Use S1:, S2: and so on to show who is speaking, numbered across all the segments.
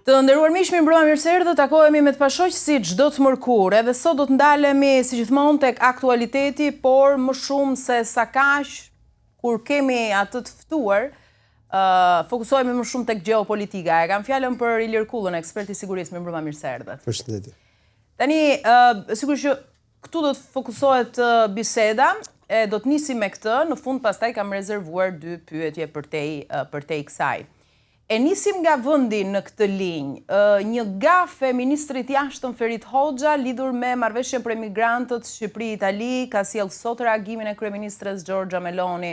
S1: Të nderuar miq, mirë se erdhët, takohemi me të pashoq si çdo të mërkur. Edhe sot do të ndalemi si gjithmonë tek aktualiteti, por më shumë se sa kaq kur kemi atë të ftuar, fokusohemi më shumë tek gjeopolitika. E kam fjalën për Ilir Kullën, ekspert i sigurisë. Mirë se erdhët.
S2: Përshëndetje.
S1: Tani, sigurisht që këtu do të fokusohet biseda, e do të nisim me këtë, në fund pastaj kam rezervuar 2 pyetje për te kësaj. E nisim nga vendi në këtë linjë, një gafe ministrit jashtëm Ferit Hoxha lidhur me marrëveshjen për emigrantët Shqipëri-Itali, ka sjellë sot reagimin e kryeministres Giorgia Meloni,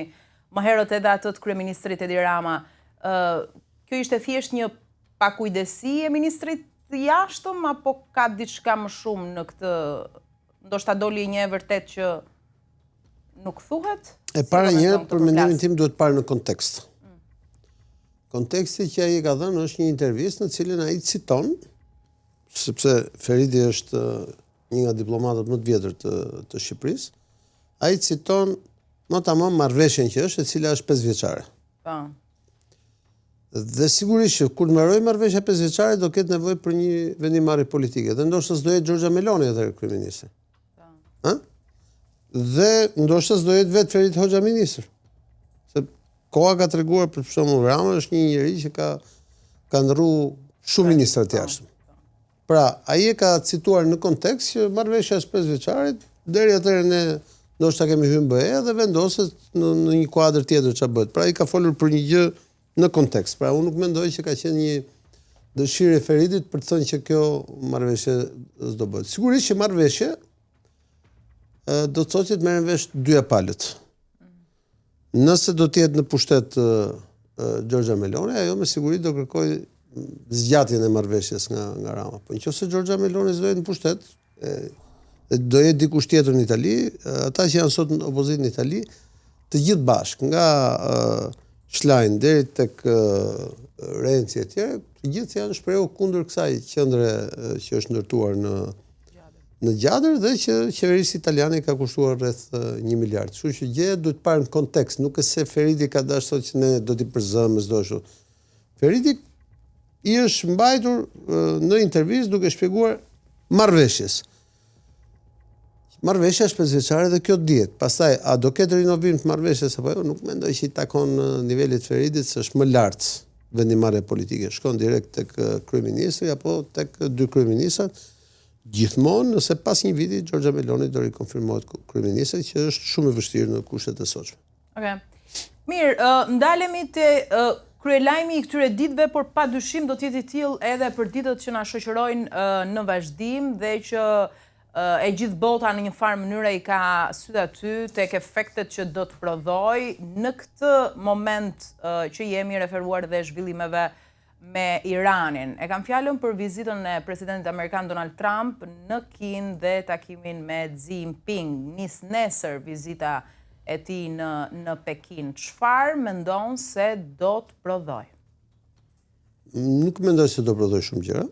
S1: më herët edhe atë të kryeministrit Edi Rama. Kjo ishte thjesht një pakujdesi e ministrit jashtëm, apo ka diçka më shumë në këtë, ndoshta doli një e vërtet që nuk thuhet?
S2: E para një, për mendimin tim duhet parë në kontekst. Konteksti që ai ka dhënë është një intervistë në cilën ai citon, sepse Feriti është një nga diplomatët më të vjetër të Shqipërisë, ai citon tamam marrëveshjen që është, e cila është 5 vjeçare.
S1: Po.
S2: Dhe sigurisht që kur mbaroj marrëveshja 5 vjeçare do ketë nevojë për një vendimarrje politike. Dhe ndoshta s'do jetë Giorgia Meloni atëherë kryeministri. Ëh? Dhe ndoshta s'do jetë vetë Ferit Hoxha ministër. Koha ka treguar për shembull Rama është një njerëz që ka ndrru shumë ministra të jashtëm. Pra, ai e ka cituar në kontekst që marrëveshja e 5 vjeçarit deri atëherë ne ndoshta kemi hyrë në BE dhe vendoset në një kuadër tjetër ç'a bëhet. Pra ai ka folur për një gjë në kontekst. Pra unë nuk mendoj që ka qenë një dëshirë e Feritit për të thënë që kjo marrëveshje s'do bëhet. Sigurisht që marrëveshje do të thotë që të merren vesh 2 palët. Nëse do të jetë në pushtet Giorgia Meloni, ajo me siguri do kërkoj zgjatjen e marrëveshjes nga Rama. Po nëse Giorgia Meloni do jetë në pushtet, do jetë dikush tjetër në Itali, ata që janë sot në opozitë në Itali, të gjithë bashkë, nga Schlein deri tek Renzi e tjerë, të gjithë janë shprehur kundër kësaj qendre që është ndërtuar në Gjadër dhe që qeverisë italiane ka kushtuar rreth 1 miliard. Kështu që gjëja duhet parë në kontekst, nuk është se Feriti ka dashur që ne do t'i përzëmë s'do ashtu. Feriti i është mbajtur në intervistë duke shpjeguar marrëveshjes. Marrëveshja është 5 vjeçare dhe kjo dihet. Pastaj a do ketë rinovim të marrëveshjes apo jo, nuk mendoj që i takon nivelit Feritit, se është më lart vendimarrja politike. Shkon direkt tek kryeministri apo tek 2 kryeministrat. Gjithmonë, nëse pas një viti, Giorgia Meloni do rikonfirmohet kryeministri, që është shumë e vështirë në kushtet e sotshme.
S1: Okej. Mirë, ndalemi te kryelajmi i këtyre ditëve, por padyshim do të jetë i tillë edhe për ditët që na shoqërojnë në vazhdim dhe që e gjithë bota në një farë mënyrë i ka syt aty tek efektet që do të prodhoj në këtë moment që jemi referuar dhe zhvillimeve me Iranin. E kam fjalën për vizitën e presidentit amerikan Donald Trump në Kinë dhe takimin me Xi Jinping. Nis nesër vizita e tij në Pekin. Çfarë mendon se do të prodhoj?
S2: Nuk mendoj se do prodhoj shumë gjëra.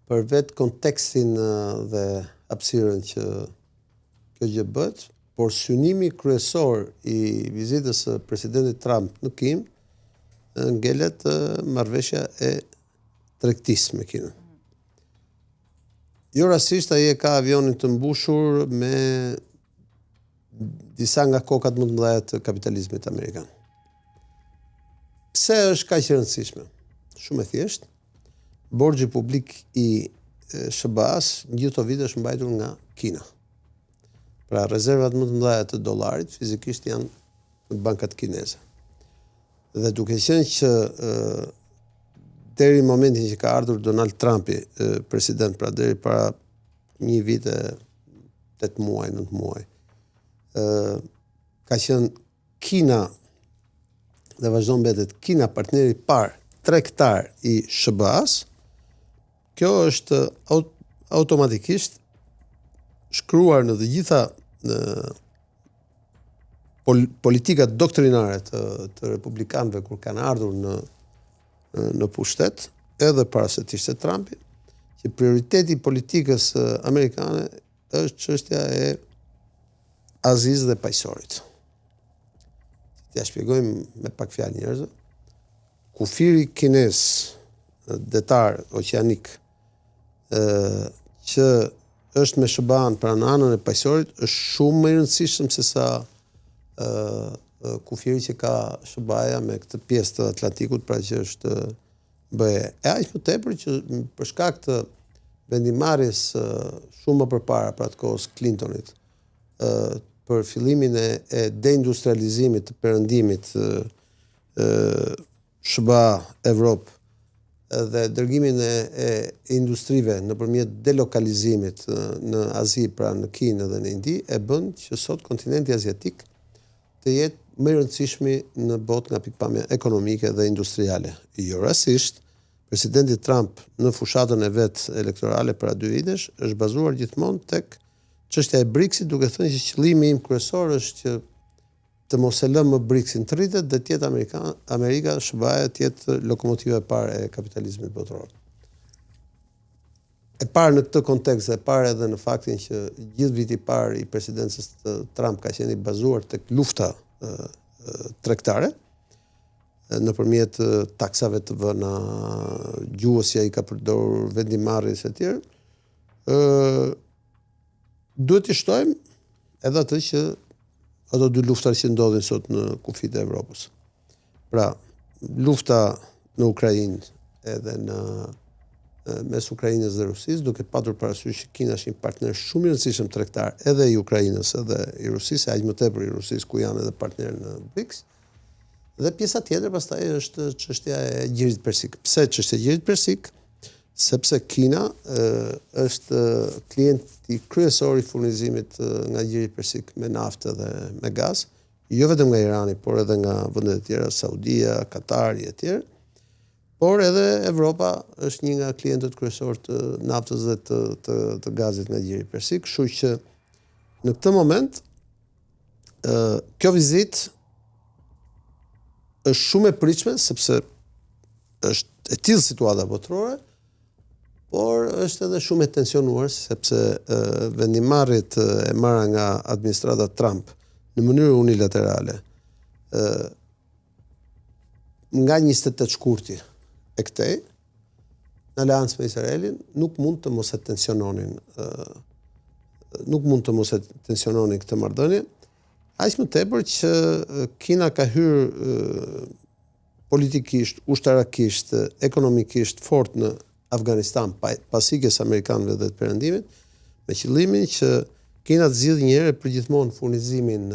S2: Për vetë kontekstin dhe hapësirën që kjo gjë bëhet, por synimi kryesor i vizitës së presidentit Trump në Kinë ngelet marrëveshja e tregtisë me Kinën. Jo rastisht ai e ka avionin të mbushur me disa nga kokat më të mëdha të kapitalizmit amerikan. Pse është kaq e rëndësishme? Shumë e thjeshtë. Borxhi publik i SBA-s në gjithë këto vite është mbajtur nga Kina. Pra rezervat më të mëdha të dollarit fizikisht janë në bankat kineze. Dhe duke qenë që deri në momentin që ka ardhur Donald Trumpi, president, pra deri para 1 vite, 8 muaj, 9 muaj, ka qenë Kina dhe vazhdon mbetet Kina partneri i parë tregtar i SBA-s. Kjo është automatikisht shkruar në të gjitha politikat doktrinare të republikanëve kur kanë ardhur në pushtet, edhe para se të ishte Trumpi, që prioriteti i politikës amerikane është çështja e Azis dhe paqësorit. T'ja shpjegojmë me pak fjalë njerëzve. Kufiri kinez detar oqeanik që është me SBA-n pra në anën e paqësorit është shumë më i rëndësishëm se sa kufiri që ka SBA-ja me këtë pjesë të Atlantikut, pra që është BE. E aq më tepër që për shkak të vendimarrjes shumë më përpara pra të kohës Clintonit për fillimin e deindustrializimit të perëndimit SBA Evropë dhe dërgimin e industrive nëpërmjet delokalizimit në Azi, pra në Kinë dhe në Indi, e bën që sot kontinenti aziatik të jetë më i rëndësishmi në botë nga pikpamja ekonomike dhe industriale. Jo rastisht, presidenti Trump në fushatën e vet elektorale para 2 vitesh është bazuar gjithmonë tek çështja e BRICS-it, duke thënë që qëllimi im kryesor është që të mos e lëmë BRICS-in të rritet dhe tjetë Amerika, SBA-ja tjetë lokomotiva e parë e kapitalizmit botror. E parë në këtë kontekst dhe e parë edhe në faktin që gjithë viti i parë i presidencës të Trump ka qenë i bazuar tek lufta tregtare, nëpërmjet taksave të vëna, gjuhësja i ka përdorur, vendimarrjes e tjerë, duhet të shtojmë edhe atë që ato 2 lufta që ndodhin sot në kufit e Evropës. Pra, lufta në Ukrainë edhe në mes Ukrainës dhe Rusisë, duke patur parasysh që Kina është një partner shumë i rëndësishëm tregtar edhe i Ukrainës edhe i Rusisë, aq më tepër i Rusisë ku janë edhe partnerë në BRICS. Dhe pjesa tjetër pastaj është çështja e gjirit persik. Pse çështja e gjirit persik? Sepse Kina është klienti kryesor i furnizimit nga gjiri persik me naftë dhe me gaz, jo vetëm nga Irani, por edhe nga vendet e tjera, Saudia, Katari e tjerë, por edhe Evropa është një nga klientët kryesor të naftës dhe të gazit nga gjiri persik, kështu që në këtë moment kjo vizitë është shumë e pritshme sepse është e tillë situata botërore, por është edhe shumë e tensionuar sepse vendimarrjet e marra nga administrata Trump në mënyrë unilaterale nga 28 shkurti e këtej në aleancë me Izraelin nuk mund të mos e tensiononin këtë marrëdhënie, aq më tepër që Kina ka hyrë politikisht, ushtarakisht, ekonomikisht fort në Afganistan pas ikjes amerikanëve dhe të perëndimit, me qëllimin që Kina të zgjidhë një herë përgjithmonë furnizimin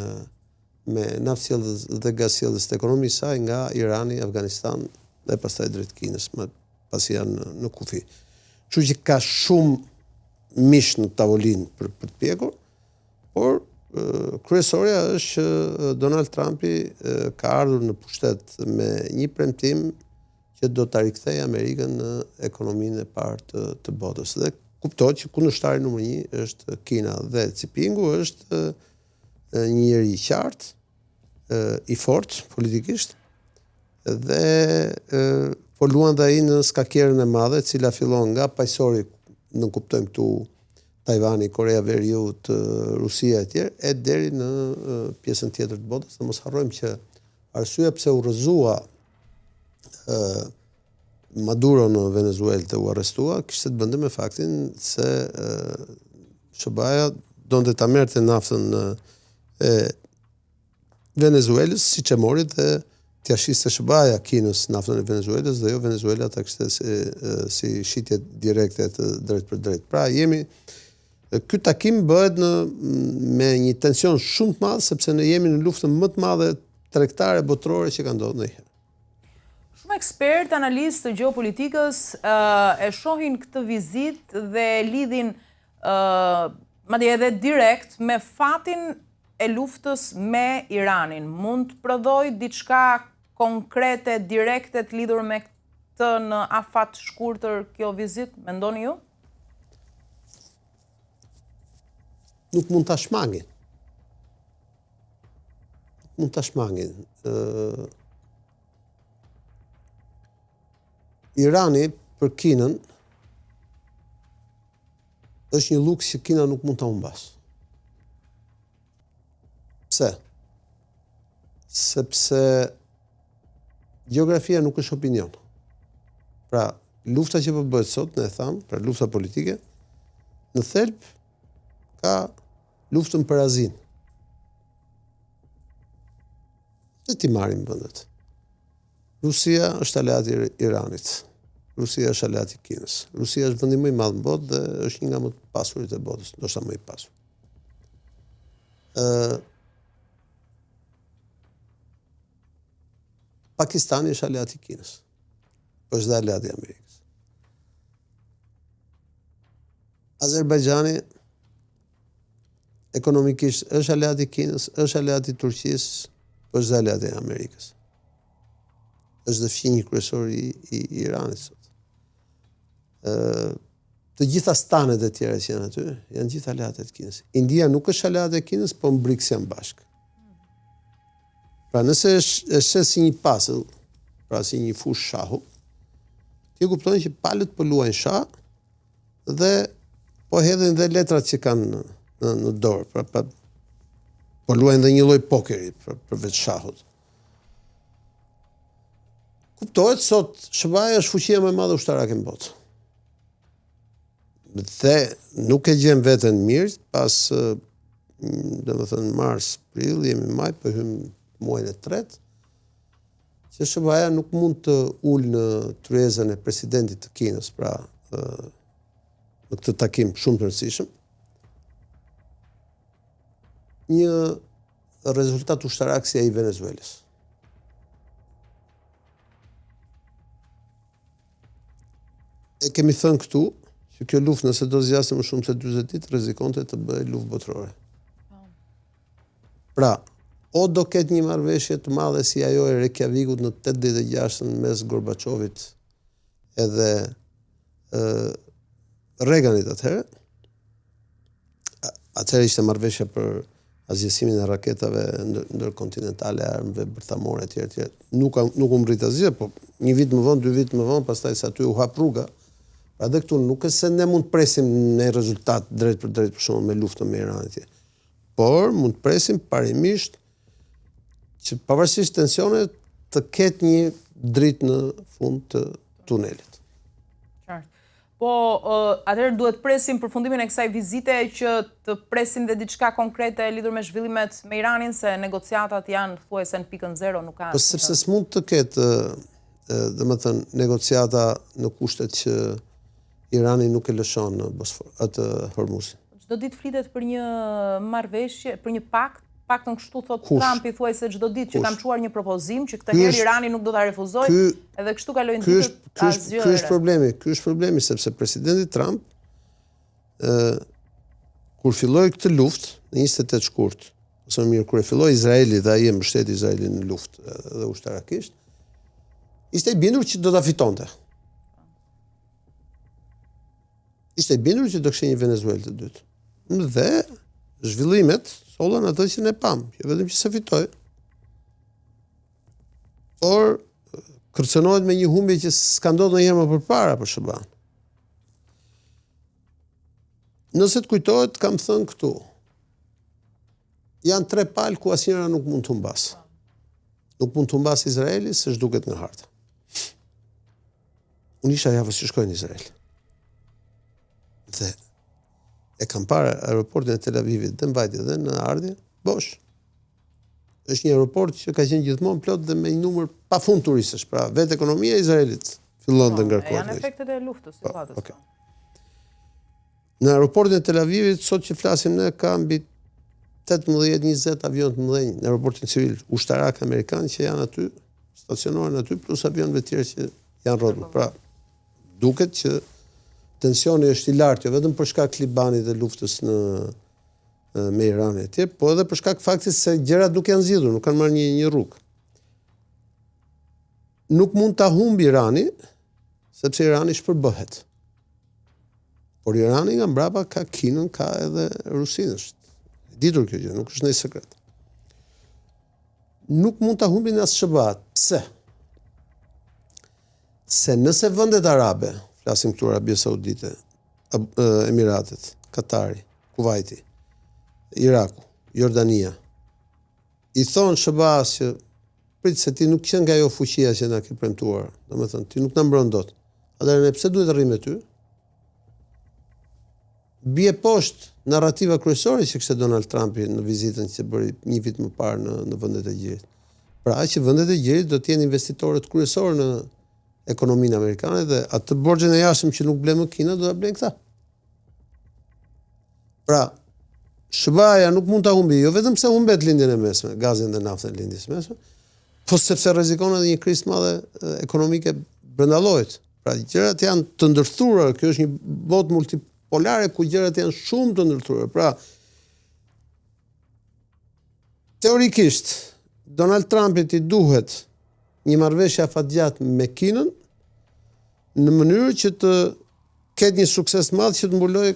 S2: me naftsjellës dhe gazsjellës të ekonomisë saj nga Irani, Afganistan dhe pastaj drejt Kinës, pasi janë në kufi. Kështu që ka shumë mish në tavolinë për të pjekur, por kryesorja është që Donald Trumpi ka ardhur në pushtet me një premtim që do ta rikthejë Amerikën në ekonominë e parë të botës. Dhe kuptohet që kundërshtari numër 1 është Kina dhe Xi Jinpingu është një njeri i qartë, i fortë politikisht dhe po luan dhe ai në skakierën e madhe, e cila fillon nga paqësori, në kuptojmë këtu Tajvani, Korea Veriut, Rusia e tjerë, e deri në pjesën tjetër të botës. Dhe mos harrojmë që arsyeja pse u rrëzua Maduro në Venezuelë të u arrestua, kishte të bënte me faktin se SBA-ja donte ta merrte naftën e Venezuelës, siç e mori dhe t'ia shiste SBA-ja Kinës naftën e Venezuelës dhe jo Venezuela ta kishte si shitje direkte të drejt për drejt. Pra ky takim bëhet me një tension shumë të madh sepse ne jemi në luftën më të madhe tregtare botërore që ka ndodhur ndonjëherë.
S1: Shumë ekspert, analistë të gjeopolitikës e shohin këtë vizitë dhe lidhin madje edhe direkt me fatin e luftës me Iranin. Mund të prodhojë diçka konkrete, direkte të lidhur me këtë në afat shkurtër kjo vizitë, mendoni ju?
S2: Nuk mund ta shmangin. Irani për Kinën është një luks që Kina nuk mund ta humbas. Pse? Sepse gjeografia nuk është opinion. Pra, lufta që po bëhet sot, ne e tham, pra lufta politike, në thelb ka luftën për Azinë. Dhe ti marrim vendet. Rusia është aleat i Iranit. Rusia është aleat i Kinës. Rusia është vendi më i madh në botë dhe është një nga më të pasurit e botës, ndoshta më i pasur. Pakistani është aleat i Kinës. Është dhe aleat i Amerikës. Azerbajxhani ekonomikisht është aleat i Kinës, është aleat i Turqisë, është dhe aleat i Amerikës. Është dhe fqinjë kryesor i Iranit sot. Të gjitha stanet e tjera që janë aty, janë gjitha aleat e Kinës. India nuk është aleat e Kinës, po në BRICS janë bashkë. Pra nëse është si një puzzle, pra si një fush shahu, ti kupton që palët po luajnë shah dhe po hedhin dhe letrat që kanë në dorë, pra po luajnë dhe një lloj pokeri përveç shahut. Kuptohet sot SBA-ja është fuqia më e madhe ushtarake në botë. Dhe nuk e gjem veten mirë pas domethënë mars, prill, jemi maj, po hym muajin e tretë, që SBA-ja nuk mund të ulë në tryezën e presidentit të Kinës, pra në këtë takim shumë të rëndësishëm, një rezultat ushtarak si ai i Venezuelës. E kemi thënë këtu që kjo luftë nëse do zgjasë më shumë se 40 ditë, rrezikonte të bëjë luftë botërore. Pra, o do ketë një marrëveshje të madhe si ajo e Reykjavikut në 86-ën mes Gorbachevit edhe Reaganit atëherë. Atëherë ishte marrëveshja për azgjësimin e raketave ndërkontinentale, armëve bërthamore etj. Nuk u mbrit asgjë, po një vit më vonë, 2 vit më vonë, pastaj sa aty u hap rruga. Pra dhe këtu nuk është se ne mund të presim në rezultat drejt për shembull me luftën me Iranin. Por mund të presim parimisht që pavarësisht tensioneve të ketë një dritë në fund të tunelit.
S1: Qartë. Po, atëherë duhet presim përfundimin e kësaj vizite që të presim dhe diçka konkrete lidhur me zhvillimet me Iranin, se negociatat janë thuajse në pikën zero, nuk ka.
S2: Po sepse s'mund të ketë domethënë negociata në kushtet që Irani nuk e lëshon në Bosfor, atë Hormuzin.
S1: Çdo ditë flitet për një marrëveshje, për një paktën kështu thot Trumpi thuajse çdo ditë që kam çuar një propozim që këtë herë Irani nuk do ta refuzojë, edhe kështu kalojnë ditët asgjë.
S2: Ky është problemi sepse presidenti Trump kur filloi këtë luftë në 28 shkurt, ose më mirë kur e filloi Izraeli dhe ai e mbështeti Izraelin në luftë dhe ushtarakisht, ishte i bindur që do ta fitonte. Ishte i bindur që do kishte një Venezuelë të dytë. Dhe zhvillimet sollën atë që ne pam, që vetëm që se fitoi. Por kërcënohet me një humbje që s'ka ndodhur ndonjëherë më përpara për SBA-n. Nëse të kujtohet, kam thënë këtu. Janë 3 palë ku asnjëra nuk mund të humbas. Nuk mund të humbas Izraeli se zhduket nga harta. Unë isha javës që shkoj në Izrael. Dhe e kam parë aeroportin e Tel Avivit dhe mbajtje dhe në ardhje, bosh. Është një aeroport që ka qenë gjithmonë plot dhe me një numër pafund turistësh, pra vetë ekonomia e Izraelit fillon të ngarkohet.
S1: Janë efektet e luftës, situates.
S2: Okay. Në aeroportin e Tel Avivit, sot që flasim ne, ka mbi 18-20 avion të mëdhenj në aeroportin civil ushtarak amerikan që janë aty, stacionohen aty, plus avionëve të tjerë që janë rrotur. Pra, duket që tensioni është i lartë, jo vetëm për shkak të Libanit dhe luftës me Iranin e tjerë, po edhe për shkak faktit se gjërat nuk janë zgjidhur, nuk kanë marrë një rrugë. Nuk mund ta humbi Irani, sepse Irani shpërbëhet. Por Irani nga mbrapa ka Kinën, ka edhe Rusinë. Është ditur kjo gjë, nuk është ndonjë sekret. Nuk mund ta humbin as SBA. Pse? Se nëse vendet arabe, flasim këtu Arabia Saudite, Emiratet, Katari, Kuvaiti, Iraku, Jordania, i thonë SBA-s që prit se ti nuk qenë nga ajo fuqia që na ke premtuar, domethënë ti nuk na mbron dot. atëherë ne pse duhet të rrim me ty? Bie poshtë narrativa kryesore që kishte Donald Trumpi në vizitën që bëri një vit më parë në vendet e gjirit. Pra që vendet e gjirit do të jenë investitorët kryesorë në ekonominë amerikane dhe atë borxhin e jashtëm që nuk blen më Kina do ta blen këta. Pra, SBA-ja nuk mund ta humbi, jo vetëm se humbet lindjen e mesme, gazin dhe naftën e lindjes mesme, po sepse rrezikon edhe një krizë të madhe ekonomike brenda llojit. Pra, gjërat janë të ndërthurura, kjo është një botë multipolare ku gjërat janë shumë të ndërthurura. Pra, teorikisht Donald Trumpit i duhet një marrëveshje afatgjatë me Kinën në mënyrë që të ketë një sukses të madh që të mbulojë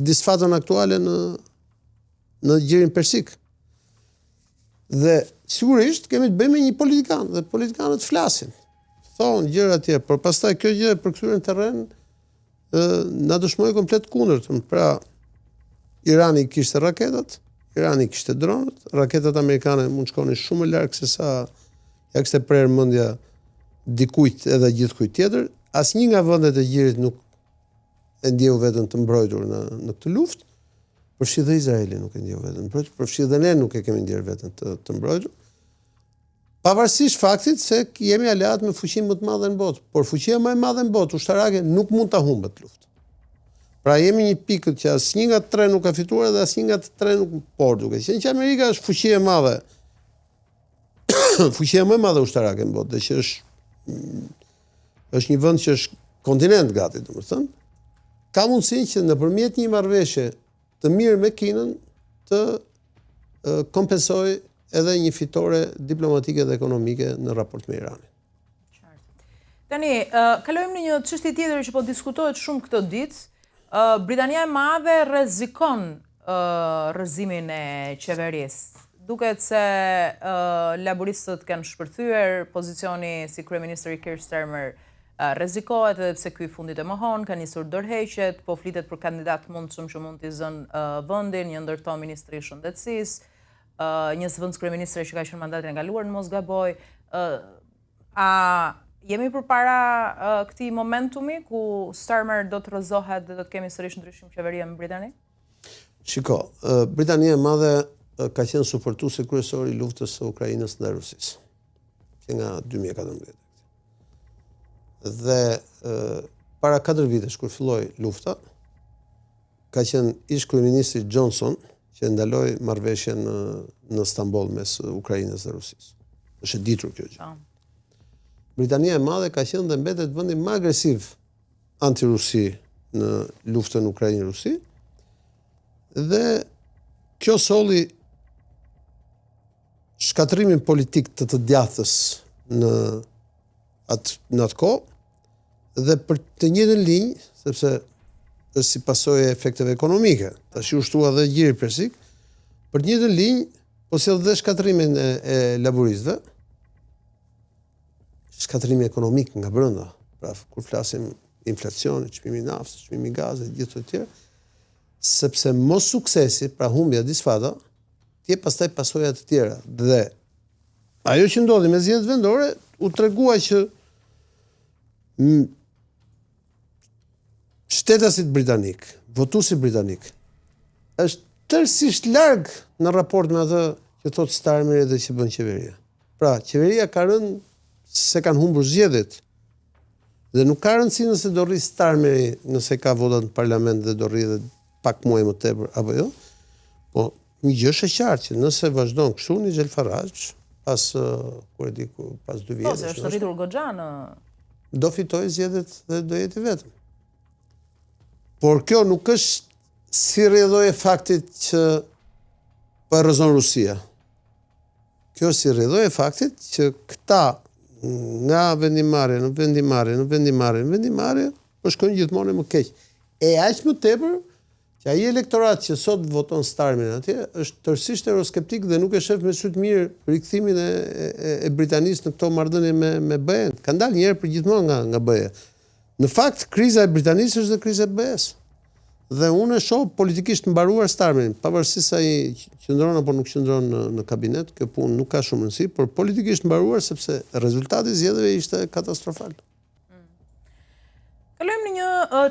S2: disfatën aktuale në gjirin persik. Dhe sigurisht kemi të bëjmë me një politikan dhe politikanët flasin. Thonë gjëra të tjera, por pastaj kjo gjë e përkthyer në terren na dëshmoi komplet kundërtën. Pra Irani kishte raketat, Irani kishte dronët, raketat amerikane mund shkonin shumë më larg se sa ja kishte prerë mendja dikujt edhe gjithkujt tjetër. Asnjë nga vendet e gjirit nuk e ndjeu veten të mbrojtur në këtë luftë. Përfshi dhe Izraeli nuk e ndjeu veten të mbrojtur, përfshi dhe ne nuk e kemi ndjer veten të mbrojtur. Pavarësisht faktit se jemi aleat me fuqinë më të madhe në botë, por fuqia më e madhe në botë ushtarake nuk mund ta humbet luftë. Pra jemi një pikë që asnjë nga të tre nuk ka fituar dhe asnjë nga të tre nuk por duke qenë që Amerika është fuqia e madhe. Fuqia më e madhe ushtarake në botë, dhe që është një vend që është kontinent gati, domethënë, ka mundësinë që nëpërmjet një marrëveshje të mirë me Kinën të kompensojë edhe një fitore diplomatike dhe ekonomike në raport me Iranin.
S1: Tani, kalojmë në një çështje tjetër që po diskutohet shumë këtë ditë. Britania e Madhe rrezikon rrëzimin e qeverisë. Duket se laboristët kanë shpërthyer pozicioni si kryeministri Keir Starmer rrezikohet edhe pse ky fundit e mohon, ka nisur dorëheqjet, po flitet për kandidat mundshëm që mund t'i zënë vendin, një ndërto ministri i shëndetësisë, një zëvendës kryeministri që ka qenë mandatin e kaluar në mos gaboj. A jemi përpara këtij momentumi ku Starmer do të rrëzohet dhe do të kemi sërish ndryshim qeverie në Britani?
S2: Shiko, Britania e Madhe ka qenë suportuesi kryesor i luftës së Ukrainës ndaj Rusisë, që nga 2014. Dhe para 4 vitesh kur filloi lufta, ka qenë ish kryeministri Johnson që ndaloi marrëveshjen në Stamboll mes Ukrainës dhe Rusisë. Është e ditur kjo gjë. Britania e Madhe ka qenë dhe mbetet vendi më agresiv anti-Rusi në luftën Ukrainë-Rusi. Dhe kjo solli shkatrimin politik të djathës në atë kohë dhe për të njëjtën linjë, sepse është si pasojë e efekteve ekonomike, tash u shtua dhe gjiri persik, për të njëjtën linjë po sjell dhe shkatrimin e laboristëve, shkatrimi ekonomik nga brenda. Pra kur flasim inflacioni, çmimi i naftës, çmimi i gazit, gjithë të tjerë, sepse mos suksesi, pra humbja disfata, tje pastaj pasojat të tjera. Dhe ajo që ndodhi me zgjedhjet vendore u tregua që shtetasit britanik, votuesi britanik, është tërësisht larg në raport me atë që thot Starmeri dhe që bën qeveria. Pra, qeveria ka rënë se kanë humbur zgjedhjet. Dhe nuk ka rëndësi nëse do rri Starmeri, nëse ka votat në parlament dhe do rri edhe pak muaj më tepër apo jo. Po një gjë është e qartë që nëse vazhdon kështu Nigel Farage pas 2 vjetësh.
S1: Po, se është rritur goxha në
S2: do fitojë zgjedhjet dhe do jetë i vetëm. Por kjo nuk është si rrjedhoi e faktit që po rrezon Rusia. Kjo është si rrjedhoi e faktit që këta nga vendimarrje në vendimarrje po shkojnë gjithmonë më keq. E aq më tepër që ai elektorat që sot voton Starmerin atje është tërësisht euroskeptik dhe nuk e shef me sy të mirë rikthimin e Britanisë në këto marrëdhënie me BE-n. Ka dalë një herë për gjithmonë nga BE. Në fakt, kriza e Britanisë është dhe kriza e BE-s. Dhe unë e shoh politikisht mbaruar Starmerin, pavarësisht se ai qëndron apo nuk qëndron në kabinet, kjo punë nuk ka shumë rëndësi, por politikisht mbaruar sepse rezultati i zgjedhjeve ishte katastrofal.
S1: Kalojmë në një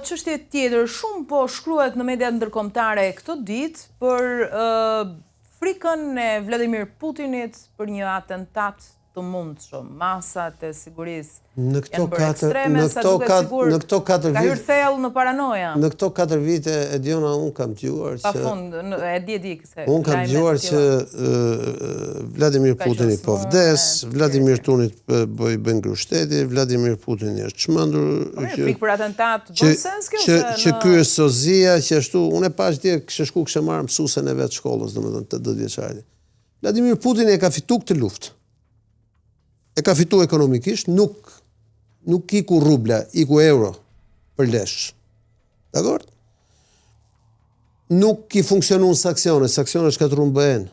S1: çështje tjetër. Shumë po shkruhet në mediat ndërkombëtare këtë ditë për frikën e Vladimir Putinit për një atentat të mundshëm. Masat e sigurisë janë bërë ekstreme, sa duket sigur ka hyrë thellë në paranoja.
S2: Në këto 4 vite, Ediona, unë kam dëgjuar që...
S1: Pafund, e di se...
S2: Unë kam dëgjuar që Vladimir Putini po vdes, Vladimir Tunit bën grushtetje, Vladimir Putini është çmendur...
S1: Frikë për atentat, bën sens kjo se...
S2: Që ky është sozia, që ashtu... Unë e pash dje, kështë marrë mësuesen e vetë shkollës, domethënë të 10 vjeçarit. Vladimir Putini e ka fitu këtë luftë. E ka fitu ekonomikisht, nuk iku rubla, iku euro për lesh. Dakor? Nuk i funksionun sanksionet shkatërrun BE-n.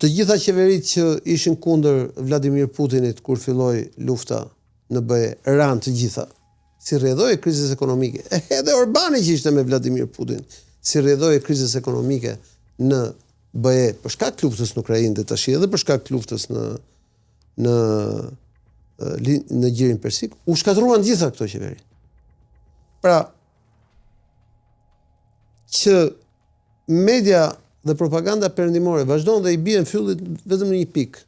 S2: Të gjitha qeverit që ishin kundër Vladimir Putinit kur filloi lufta në BE, ranë të gjitha, si rrjedhoi krizës ekonomike. Edhe Orbani që ishte me Vladimir Putin, si rrjedhoi krizës ekonomike në BE, për shkak të luftës në Ukrainë dhe tash edhe për shkak të luftës në Gjirin Persik, u shkatruan gjitha këto qeveri. Pra, që media dhe propaganda perëndimore vazhdon dhe i bien fyllit vetëm në një pikë.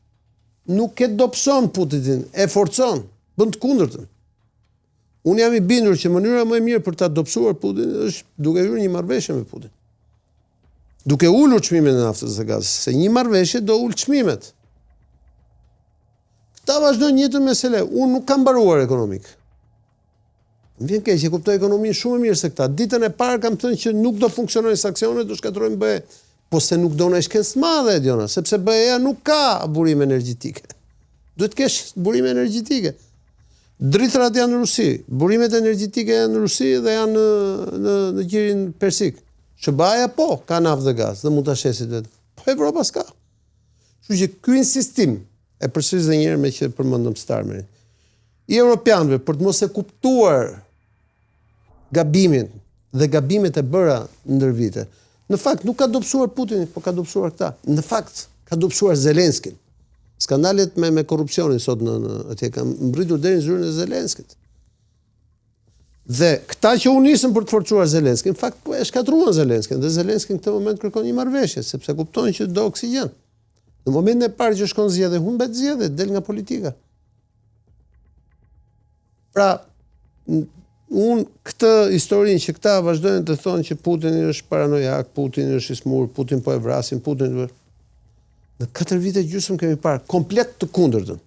S2: Nuk e dobëson Putinin, e forcon, bën të kundërtën. Unë jam i bindur që mënyra më e mirë për ta dobësuar Putinin është duke hyrë një marrëveshje me Putin. Duke ulur çmimet e naftës dhe gazit, se një marrëveshje do ul çmimet. Ta vazhdojnë njëtën mesele. Unë nuk kam mbaruar ekonomik. Më vjen keq, e kuptoj ekonominë shumë mirë se këta. Ditën e parë kam thënë që nuk do funksionojnë sanksionet, do shkatërrojnë BE. Po se nuk do në shkencë të madhe, Ediona, sepse BE-ja nuk ka burime energjetike. Duhet kesh burime energjetike. Dritërat janë në Rusi, burimet energjetike janë në Rusi dhe janë në Gjirin Persik. SBA-ja po, ka naftë dhe gaz, dhe mund të shesit vetë. Po Evropa s'ka. Kështu që ky insistim e përsëris dhe njerë me që përmendëm Starmerin. I Europianëve, për të mos e kuptuar gabimin dhe gabimet e bëra ndër vite, në fakt nuk ka dobësuar Putinin, po ka dobësuar këta. Në fakt, ka dobësuar Zelenskin. Skandalet me korrupsionin sot atje ka mbritur deri në zyrën e Zelenskit. Dhe këta që u nisën për të forcuar Zelenskin, në fakt po e shkatruan Zelenskin, dhe Zelenskin në këtë moment kërkon një marrëveshje, sepse kupton që do oksigjen. Në momentin e parë që shkon zgjedhje, humbet zgjedhje, del nga politika. Pra, unë këtë historinë që këta vazhdojnë të thonë që Putin është paranojak, Putin është i smur, Putin po e vrasin, Putin... Në 4 vite gjysmë kemi parë komplet të kundërtën.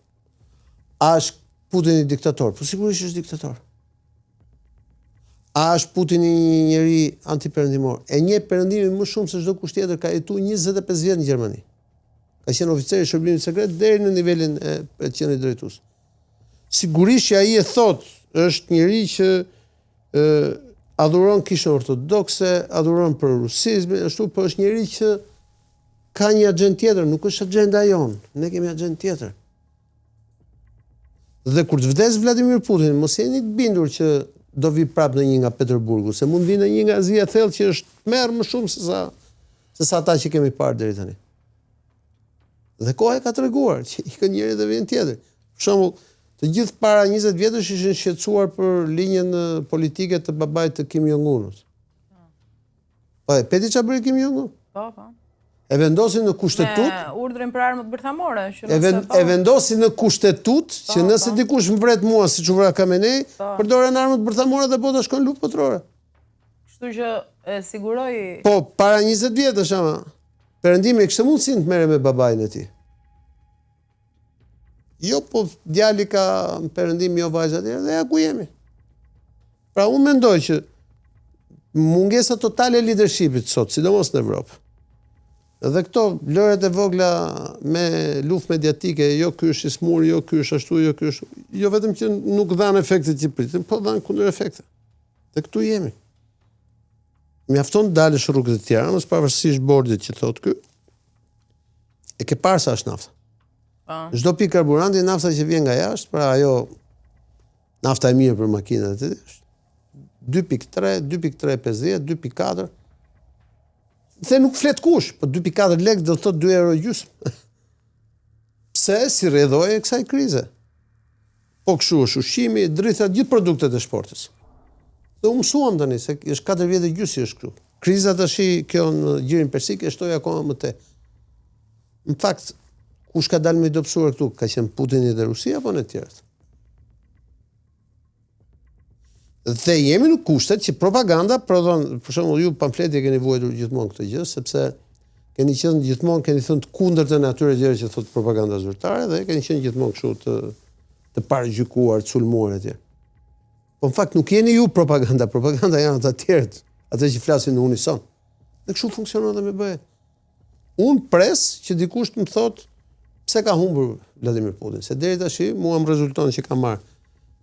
S2: A është Putin i diktator? Po sigurisht është diktator. A është Putin i një njeri antiperëndimor? E një perëndimin më shumë se çdo kush tjetër, ka jetuar 25 vjet në Gjermani. Ka qenë oficer i shërbimit sekret deri në nivelin e qendrit drejtues. Sigurisht që ai e thot, është njeri që adhuron kishën ortodokse, adhuron për rusizmin, ashtu, po është njeri që ka një agent tjetër, nuk është agenda jonë, ne kemi agent tjetër. Dhe kur të vdes Vladimir Putin, mos jeni të bindur që do vi prapë në një nga Peterburgu, se mund vi në një nga Azia e Thellë që është merr më shumë se sa ata që kemi parë deri tani. Dhe koha e ka treguar që ikën njëri dhe vjen tjetër. Për shembull, të gjithë para 20 vjetësh ishin shqetësuar për linjën politike të babait të Kim Jong-unit. Po, e peti çfarë bëri Kim Jong-un?
S1: Po.
S2: E vendosin në kushtetut.
S1: Me urdhrin për armët bërthamore.
S2: E vendosin në kushtetut që nëse dikush më vret mua siç u vra Khamenei, përdoren armët bërthamore dhe bota shkon luftë botërore.
S1: Kështu që e siguroi.
S2: Po, para 20 vjetësh ama. Perëndimi kishte mundësinë të merre me babain e tij. Jo, po djali ka perëndim, jo vajza e tij, dhe ja ku jemi. Pra unë mendoj që mungesa totale e leadershipit sot, sidomos në Evropë. Dhe këto lëret e vogla me luftë mediatike, jo ky është i smur, jo ky është ashtu, jo ky është, jo vetëm që nuk dhanë efektet që pritin, po dhanë kundër efekte. Dhe këtu jemi. Mjafton të dalësh rrugët e Tiranës, pavarësisht bordit që thotë ky, e ke parë sa është nafta. Çdo pikë karburanti, nafta që vjen nga jashtë, pra ajo nafta e mirë për makinat, është 2.3, 2.350, 2.4. Dhe nuk flet kush, po 2.4 lekë do të thotë 2 euro gjysmë. Pse si rrjedhoi kësaj krize? Po kështu është ushqimi, drita, gjithë produktet e shportës. Dhe u mësuam tani, se është 4 vjetë e gjysë është kështu. Kriza tash kjo në gjirin persik e shtoi akoma më te. Në fakt, kush ka dalë më i dobësuar këtu? Ka qenë Putini dhe Rusia apo në tjerët? Dhe jemi në kushtet që propaganda prodhon, për shembull ju pamfleti e keni vuajtur gjithmonë këtë gjë, sepse keni qenë gjithmonë keni thënë të kundërtën atyre gjëra që thot propaganda zyrtare dhe keni qenë gjithmonë kështu të paragjykuar, të sulmuar etj. Po në fakt nuk jeni ju propaganda janë ata të tjerët, ata që flasin në unison. Dhe kështu funksionon edhe me BE. Unë pres që dikush të më thot pse ka humbur Vladimir Putin, se deri tash mua më rezulton që ka marrë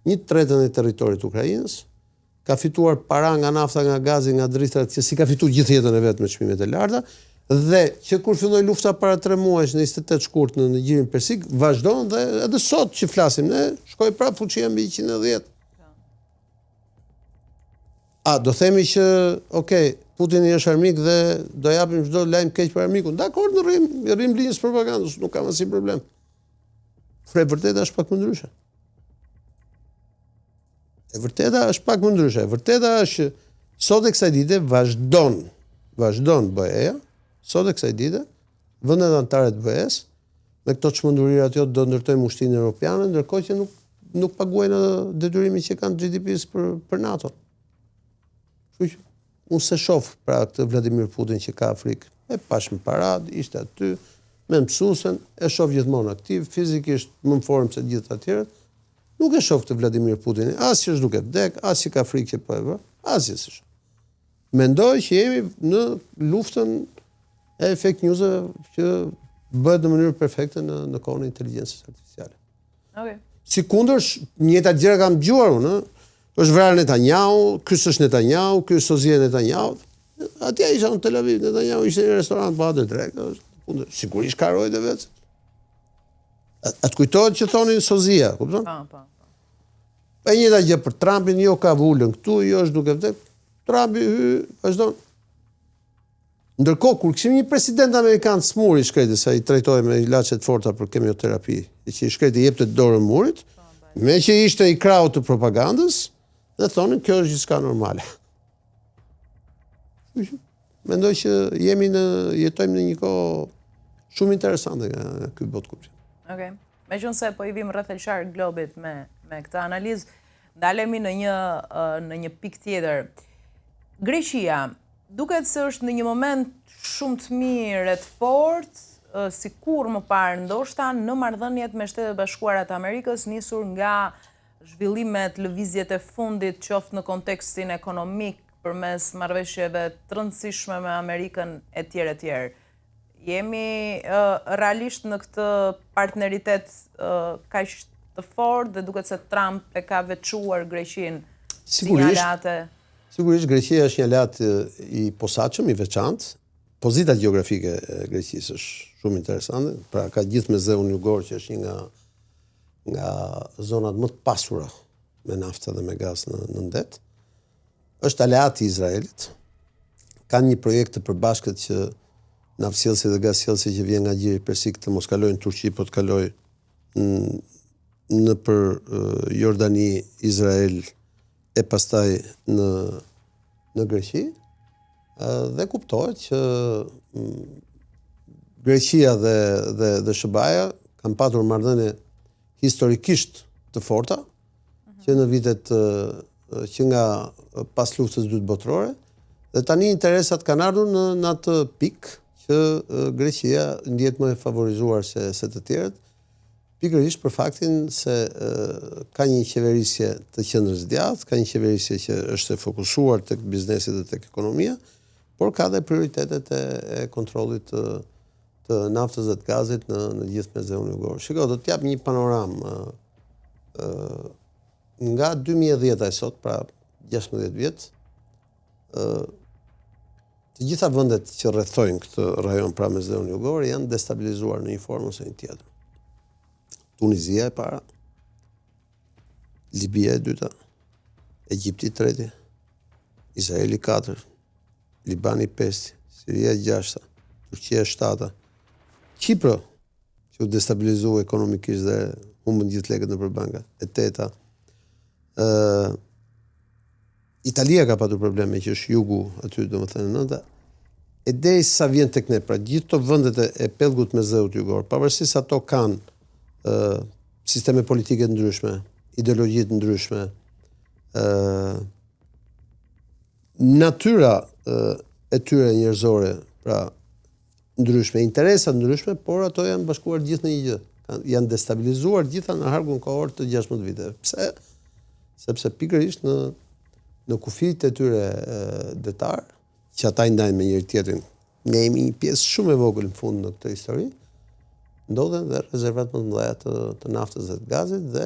S2: 1/3 e territorit të Ukrainës, ka fituar para nga nafta, nga gazi, nga dritrat, që si ka fituar gjithë jetën e vet me çmimet e larta, dhe që kur filloi lufta para 3 muajsh në 28 shkurt në gjirin persik, vazhdon dhe edhe sot që flasim ne, shkoi prapë fuqia mbi 110. Do themi që, okay, Putini është armik dhe do japim çdo lajm keq për armikun. Dakor, në rrim linjës propagandës, nuk kam asnjë problem. Por e vërteta është pak më ndryshe. E vërteta është pak më ndryshe. E vërteta është sot e kësaj dite vazhdon BE-ja, sot e kësaj dite vendet anëtare të BE-s me këto çmendurirat jo do ndërtojmë ushtrinë europiane, ndërkohë që nuk paguajnë detyrimin që kanë GDP-s për NATO. Unë se shoh pra këtë Vladimir Putin që ka Afrikë, e pash në parad, ishte aty, me mësuesen, e shoh gjithmonë aktiv, fizikisht më në formë se gjithë të tjerët. Nuk e shoh këtë Vladimir Putin, as që është duke vdek, as që ka frikë që po e bë, as që s'është. Mendoj që jemi në luftën e fake news-eve që bëhet në mënyrë perfekte në kohën e inteligjencës artificiale.
S1: Okay.
S2: Sikundër, njëta gjëra kam dëgjuar unë, është vrarë Netanyahu, ky është Netanyahu, ky është sozia e Netanyahu. Atje isha në Tel Aviv, Netanyahu ishte në restorant pa atë drejt. Sigurisht ka rojtë e vetë. Atë kujtohet që thonin sozia, kupton?
S1: Po.
S2: E njëta gjë për Trumpin, jo ka vullën këtu, jo është duke vdek. Trumpi vazhdon. Ndërkohë, kur kishim një president amerikan smur i shkreti, sa i trajtoi me ilaçe të forta për kemioterapi, që i shkreti jepte dorën murit, me që ishte i krau të propagandës, dhe thonin kjo është gjithçka normale. Mendoj që jetojmë në një kohë shumë interesante nga ky botë kuptim.
S1: Okej. Meqense po i vim rreth qark globit me këtë analizë, ndalemi në një pikë tjetër. Greqia duket se është në një moment shumë të mirë e të fortë, sikur më parë ndoshta në marrëdhëniet me Shtetet e Bashkuara të Amerikës, nisur nga zhvillimet, lëvizjet e fundit, qoftë në kontekstin ekonomik, përmes marrëveshjeve të rëndësishme me Amerikën etj. Jemi realisht në këtë partneritet kaq të fortë dhe duket se Trump e ka veçuar Greqinë si një aleate.
S2: Sigurisht Greqia është një aleat i posaçëm, i veçantë. Pozita gjeografike e Greqisë është shumë interesante, pra ka gjithë me Zeun Jugor që është një nga zonat më të pasura me naftë dhe me gaz në ndet. Është aleat i Izraelit. Kanë një projekt të përbashkët që naftësjellsi dhe gazsjellsi që vjen nga gjiri persik të mos kalojnë në Turqi, po të kalojë në për Jordani, Izrael e pastaj në Greqi. Dhe kuptohet që Greqia dhe SBA kanë patur marrëdhënie historikisht të forta, që në vitet që nga pas luftës së dytë botërore, dhe tani interesat kanë ardhur në atë pikë që Greqia ndihet më e favorizuar se të tjerët, pikërisht për faktin se ka një qeverisje të qendrës djathtë, ka një qeverisje që është e fokusuar tek biznesi dhe tek ekonomia, por ka dhe prioritetet e kontrollit të naftës dhe të gazit në gjithë Mezeun Jugor. Shiko, do t'jap një panoram nga 2010 e sot, pra 16 vjet, të gjitha vendet që rrethojnë këtë rajon pra Mezeun Jugor janë destabilizuar në një formë ose një tjetër. Tunizia e para, Libia e dyta, Egjipti i treti, Izraeli 4, Libani 5, Siria 6, Turqia 7, Kipro, që u destabilizu ekonomikisht dhe humbën gjithë lekët nëpër banka, e 8, Italia ka patur probleme që është jugu aty, domethënë nënta. E deri sa vjen tek ne, pra gjithë këto vendet e pellgut me zëut jugor, pavarësisht se ato kanë sisteme politike të ndryshme, ideologji të ndryshme, natyra e tyre njerëzore, pra ndryshme, interesa ndryshme, por ato janë bashkuar gjithë në një gjë. Janë destabilizuar gjitha në hargun kohor të 16 viteve. Pse? Sepse pikërisht në kufijtë e tyre detar, që ata i ndajnë me njëri tjetrin, ne jemi një pjesë shumë e vogël në fund në këtë histori, ndodhen dhe rezervat më të mëdha të naftës dhe të gazit dhe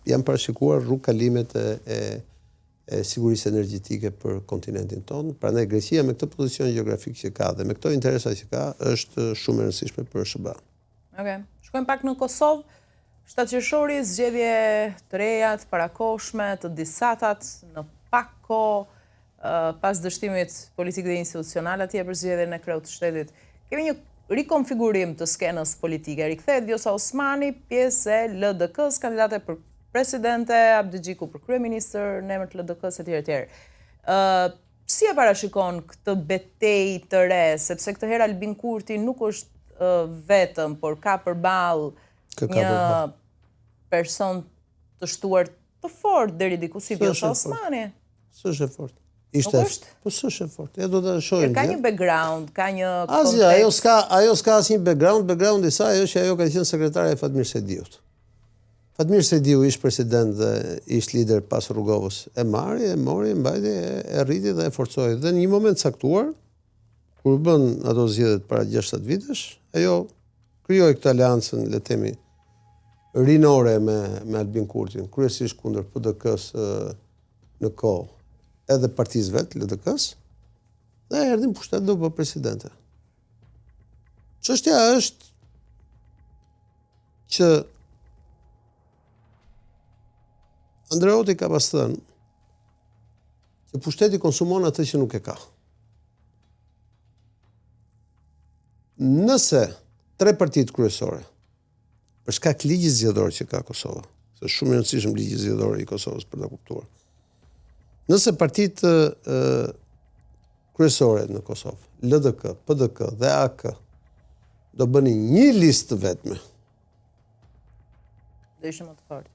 S2: janë parashikuar rrugë kalimet e sigurisë energjetike për kontinentin tonë. Prandaj Greqia me këtë pozicion gjeografik që ka dhe me këto interesa që ka është shumë e rëndësishme për SBA.
S1: Okej. Shkojmë pak në Kosovë. 7 qershori, zgjedhje të reja, të parakohshme, të disatat në pak kohë pas dështimit politik dhe institucional atje për zgjedhjen e kreut të shtetit. Kemi një rikonfigurim të skenës politike. Rikthehet Vjosa Osmani, pjesë e LDK-s, kandidate për presidente, Abdi Xhiku për kryeministër, në emër të LDK-s etj. Si e parashikon këtë betejë të re, sepse këtë herë Albin Kurti nuk është vetëm, por ka përballë një person të shtuar të fortë deri diku si Vjosa Osmani.
S2: S'është e fortë. Po s'është e fortë. Ja do ta shohim.
S1: Ka një background, ka një kontekst.
S2: Ajo s'ka asnjë background, backgroundi i saj është që ajo ka qenë sekretare e Fatmir Sediut. Fatmir Sediu ish president dhe ish lider pas Rrugovës. E mori, mbajti, e rriti dhe e forcoi. Dhe në një moment caktuar, kur bën ato zgjedhjet para 6-7 vitesh, ajo krijoi këtë aleancën, le të themi, rinore me Albin Kurtin, kryesisht kundër PDK-s në kohë, edhe partisë vet, LDK-s, dhe erdhi në pushtet do bë presidente. Çështja është që Andreotti ka pas thënë që pushteti konsumon atë që nuk e ka. Nëse 3 partitë kryesore, për shkak ligjit zgjedhor që ka Kosova, se është shumë i rëndësishëm ligji zgjedhor i Kosovës për ta kuptuar. Nëse partitë kryesore në Kosovë, LDK, PDK dhe AK, do bënin një listë vetme,
S1: do ishte më të fortë.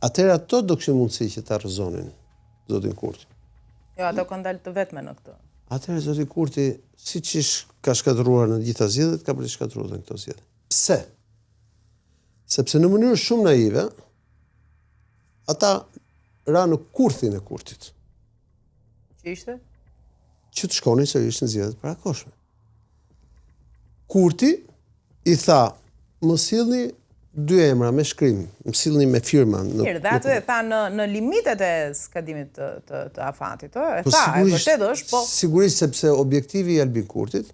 S2: Atëherë ato do kishin mundësi që ta rrëzonin zotin Kurti.
S1: Jo, ato kanë dalë të vetme në këtë.
S2: Atëherë zoti Kurti, siç ka shkatëruar në gjitha zgjedhjet, ka për të shkatëruar në këto zgjedhje. Pse? Sepse në mënyrë shumë naive, ata ra në kurthin e Kurtit.
S1: Që ishte?
S2: Që të shkonin sërish në zgjedhjet parakohshme. Kurti i tha, më sillni 2 emra me shkrim, më sillni me firma.
S1: Mirë, dhe atë e tha në limitet e skadimit të afatit. E tha, e vërtet është, po...
S2: Sigurisht sepse objektivi i Albin Kurtit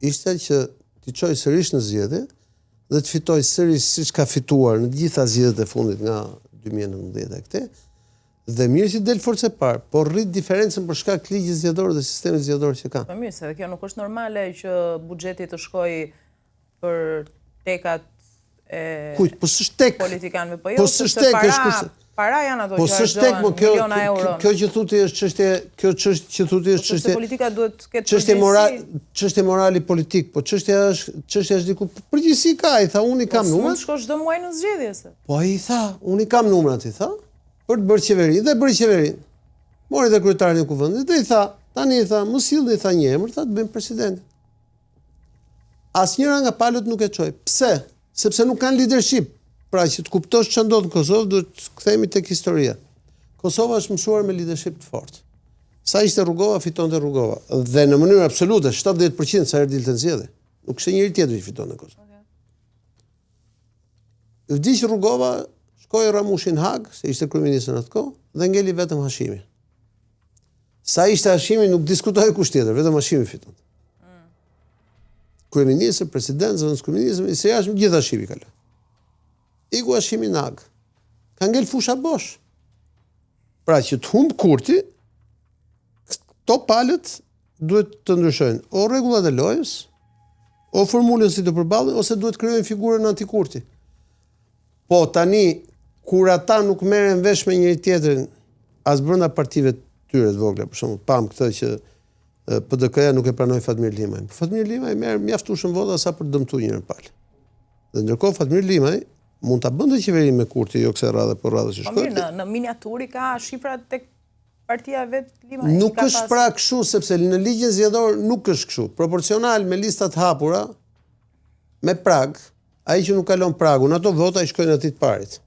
S2: ishte që t'i çojë sërish në zgjedhje dhe të fitoj sërish siç ka fituar në gjitha zgjedhjet e fundit nga 2019 e këte, dhe mirë që del forcë e parë, por rrit diferencën për shkak të ligjit zgjedhor dhe sistemit zgjedhor që ka.
S1: Po mirë, se kjo nuk është normale që buxheti të shkojë për tekat e politikanëve, po jo, sepse para janë ato që argjohen miliona euro.
S2: Kjo që thuti është çështje
S1: politika duhet të ketë
S2: çështje morali politik, po çështja është diku përgjithësi ka, i tha unë kam numrat.
S1: Mund të shkosh çdo muaj në zgjedhje se.
S2: Po ai tha, unë kam numrat, i tha, për të bërë qeveri dhe bëri qeverinë. Mori dhe kryetarin e kuvendit dhe i tha, tani i tha, mos sillni, tha një emër, tha të bëjmë president. Asnjëra nga palët nuk e çoi. Pse? Sepse nuk kanë leadership. Pra që të kuptosh ç'a ndodh në Kosovë, duhet të kthehemi tek historia. Kosova është mësuar me leadership të fortë. Sa ishte Rugova, fitonte Rugova. Dhe në mënyrë absolute, 70% sa herë dilte në zgjedhje. Nuk kishte njëri tjetër që fitonte Kosovë. Vdiq Rugova, shkoi Ramushi në Hag, se ishte kryeministër atë kohë, dhe ngeli vetëm Hashimi. Sa ishte Hashimi nuk diskutoi kush tjetër, vetëm Hashimi fitonte. Kryeministër, president, zëvendëskryeministër, se jashtë gjithë Hashimi ka lënë. Iku Hashimi në Hag. Ka ngel fusha bosh. Pra që të humb Kurti, këto palët duhet të ndryshojnë o rregullat e lojës, o formulën si të përballen, ose duhet krijojnë figurën anti-Kurti. Po tani kur ata nuk merren vesh me njëri tjetrin as brenda partive tyre të vogla, për shembull, pam këtë që PDK-ja nuk e pranoi Fatmir Limaj. Fatmir Limaj merr mjaftueshëm vota sa për të dëmtuar njërin palë. Dhe ndërkohë Fatmir Limaj mund ta bënte qeverinë me Kurti, jo kësaj radhe, por radhës që shkoi.
S1: Në miniaturë ka shifrat tek partia vet Limaj.
S2: Nuk është pra kështu, sepse në ligjin zgjedhor nuk është kështu. Proporcional me listat hapura, me prag, ai që nuk kalon pragun, ato vota i shkojnë atij të parit.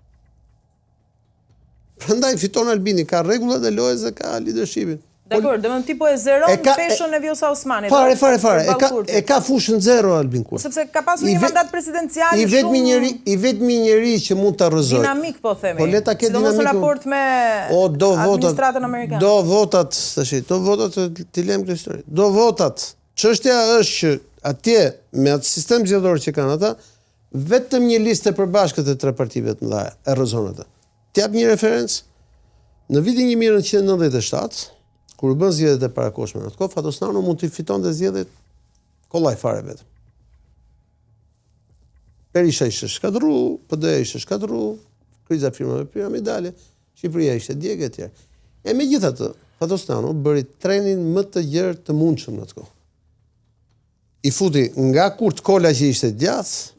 S2: Prandaj fiton Albini, ka rregullat e lojës dhe ka leadershipin.
S1: Dakor, domethënë ti po e zeron peshën e Vjosa Osmanit.
S2: Fare. E ka fushën zero Albin Kurti.
S1: Sepse ka pasur një mandat presidencial
S2: I vetmi njeri që mund ta rrëzoj.
S1: Dinamik po themi.
S2: Po le ta ketë dinamik.
S1: Sidomos në raport me administratën amerikane.
S2: Do votat, ti lëm këtë histori. Do votat. Çështja është që atje me atë sistem zgjedhor që kanë ata, vetëm një listë e përbashkët e tre partive të mëdha e rrëzon atë. T'jap një referencë. Në vitin 1997, kur u bën zgjedhjet e parakohshme në atë kohë, Fatosnano mund të fitonte zgjedhjet kollaj fare vetëm. Berisha ishte shkatërru, PD ishte shkatërru, kriza firmave piramidale, Shqipëria ishte djegë etj. E megjithatë, Fatosnano bëri trenin më të gjerë të mundshëm në atë kohë. I futi nga Kurt Kola që ishte djathtë,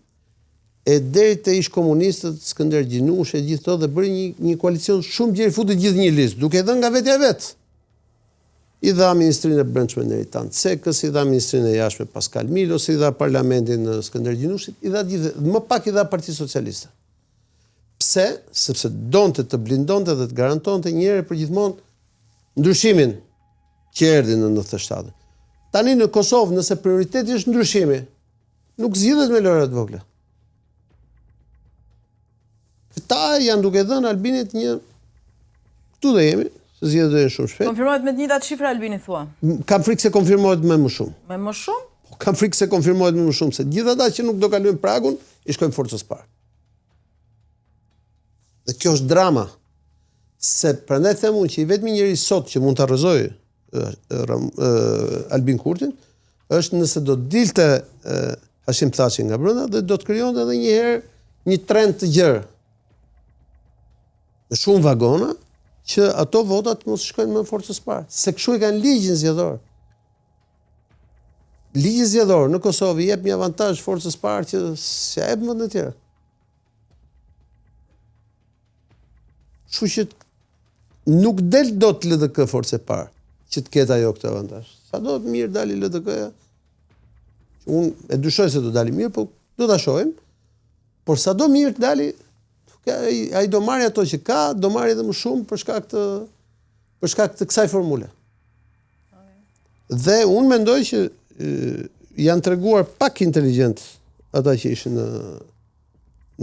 S2: e deri te ish komunistët, Skënder Gjinushi e gjithë to, dhe bëri një koalicion shumë gjerë, futi gjithë një listë, duke dhënë nga vetja vet. I dha ministrinë e brendshme Neritan Cekës, i dha ministrinë e jashtme Pascal Milos, i dha parlamentin Skënder Gjinushit, i dha gjithë, më pak i dha Partisë Socialiste. Pse? Sepse donte të blindonte dhe të garantonte një herë për gjithmonë ndryshimin që erdhi në 97. Tani në Kosovë, nëse prioriteti është ndryshimi, nuk zgjidhet me lojra të vogla. Këta janë duke dhënë Albinit një, këtu dhe jemi, se zgjedhjet do jenë shumë shpejt.
S1: Konfirmohet me të njëjtat shifra Albini thua.
S2: Kam frikë se konfirmohet me më shumë.
S1: Me më shumë?
S2: Kam frikë se konfirmohet me më shumë, se gjithë ata që nuk do kalojnë pragun, i shkojnë forcës parë. Dhe kjo është drama. Se prandaj them unë që i vetmi njeri sot që mund ta rrëzojë Albin Kurtin është nëse do dilte Hashim Thaçi nga brenda dhe do të krijonte edhe një herë një trend të gjerë. Me shumë vagona, që ato votat mos shkojnë më forcës parë. Se kështu e kanë ligjin zgjedhor. Ligji zgjedhor në Kosovë jep një avantazh forcës parë që s'ja jep në vendet tjera. Kështu që nuk del dot LDK forcë parë që të ketë ajo këtë avantazh. Sa do të mirë dali LDK-ja. Unë e dyshoj se do dali mirë, po do ta shohim. Por sa do mirë të dali, ai do marrë ato që ka, do marrë edhe më shumë për shkak të kësaj formule. Dhe unë mendoj që janë treguar pak inteligjent ata që ishin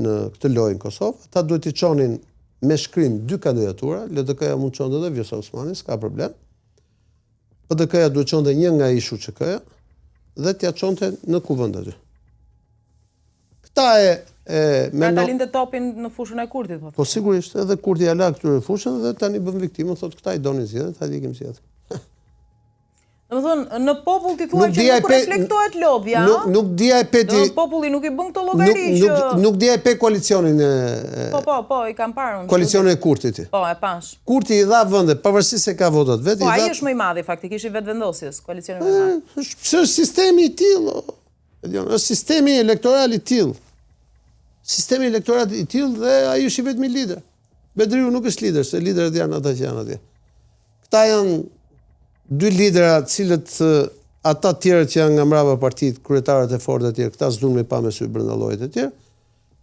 S2: në këtë lojë në Kosovë. Ata duhet të çonin me shkrim 2 kandidatura, LDK-ja mund të çonte edhe Vjosa Osmani, s'ka problem. PDK-ja duhet të çonte një nga ish UÇK-ja dhe t'ja çonte në kuvend aty. Këta
S1: Pra ta linte topin në fushën e Kurtit, po.
S2: Po sigurisht, edhe Kurti ja la këtyre fushën dhe tani bën viktimën, thotë këta i donin zgjedhjet, hajde ikim zgjedhjet.
S1: Domethënë, në popull ti thua që nuk reflektohet lobja,
S2: nuk dia e peti.
S1: Populli nuk i bën këto llogari që
S2: nuk dia e pe koalicionin e
S1: Po, i kam parë unë.
S2: Koalicionin e Kurtit.
S1: Po, e pash.
S2: Kurti i dha vende, pavarësisht se ka votat vetë,
S1: po, ai është më i madhi faktikisht i vetvendosjes, koalicioni më i madh.
S2: Është sistemi i tillë. Është sistemi elektoral i tillë. Sistemi elektoral i tillë dhe ai është i vetmi lider. Bedriu nuk është lider, se liderët janë ata që janë atje. Këta janë 2 lidera, cilët ata tjerët që janë nga mbrapa partit, kryetarët e fortë e tjerë, këta s'duan me pa me sy brenda llojit e tjerë.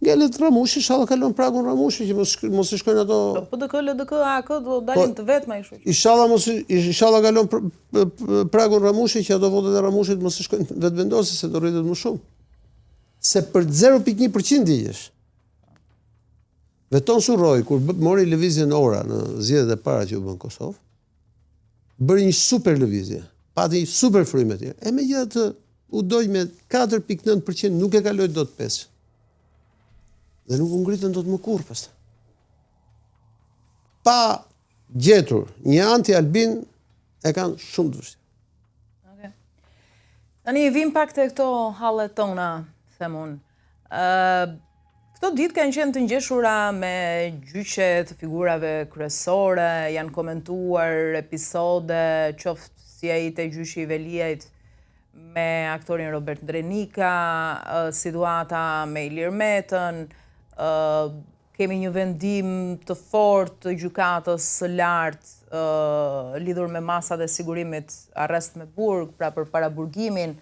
S2: Ngelet Ramushi, inshallah kalon pragun Ramushi që mos i shkojnë ato.
S1: PDK, LDK, AK do dalin të vetma i shoqë.
S2: Inshallah kalon pragun Ramushi që ato votet e Ramushit mos i shkojnë vetvendosje se do rritet më shumë. Se për 0.1% digjesh. Veton Surroj, kur mori lëvizjen ora në zgjedhjet e para që u bën Kosovë, bëri një super lëvizje, pati një super frymë atje. E megjithatë u doj me 4.9%, nuk e kaloi dot 5%. Dhe nuk u ngritën dot më kurrë pastaj. Pa gjetur një anti-Albin e kanë shumë të vështirë.
S1: Okay. Tani vim pak te këto hallet tona, them unë. Këto ditë kanë qenë të ngjeshura me gjyqe të figurave kryesore, janë komentuar episode qoftë si ai te gjyqi i Veliajt me aktorin Robert Drenika, situata me Ilir Metën, kemi një vendim të fortë të gjykatës së lartë lidhur me masat e sigurimit arrest me burg, pra për paraburgimin,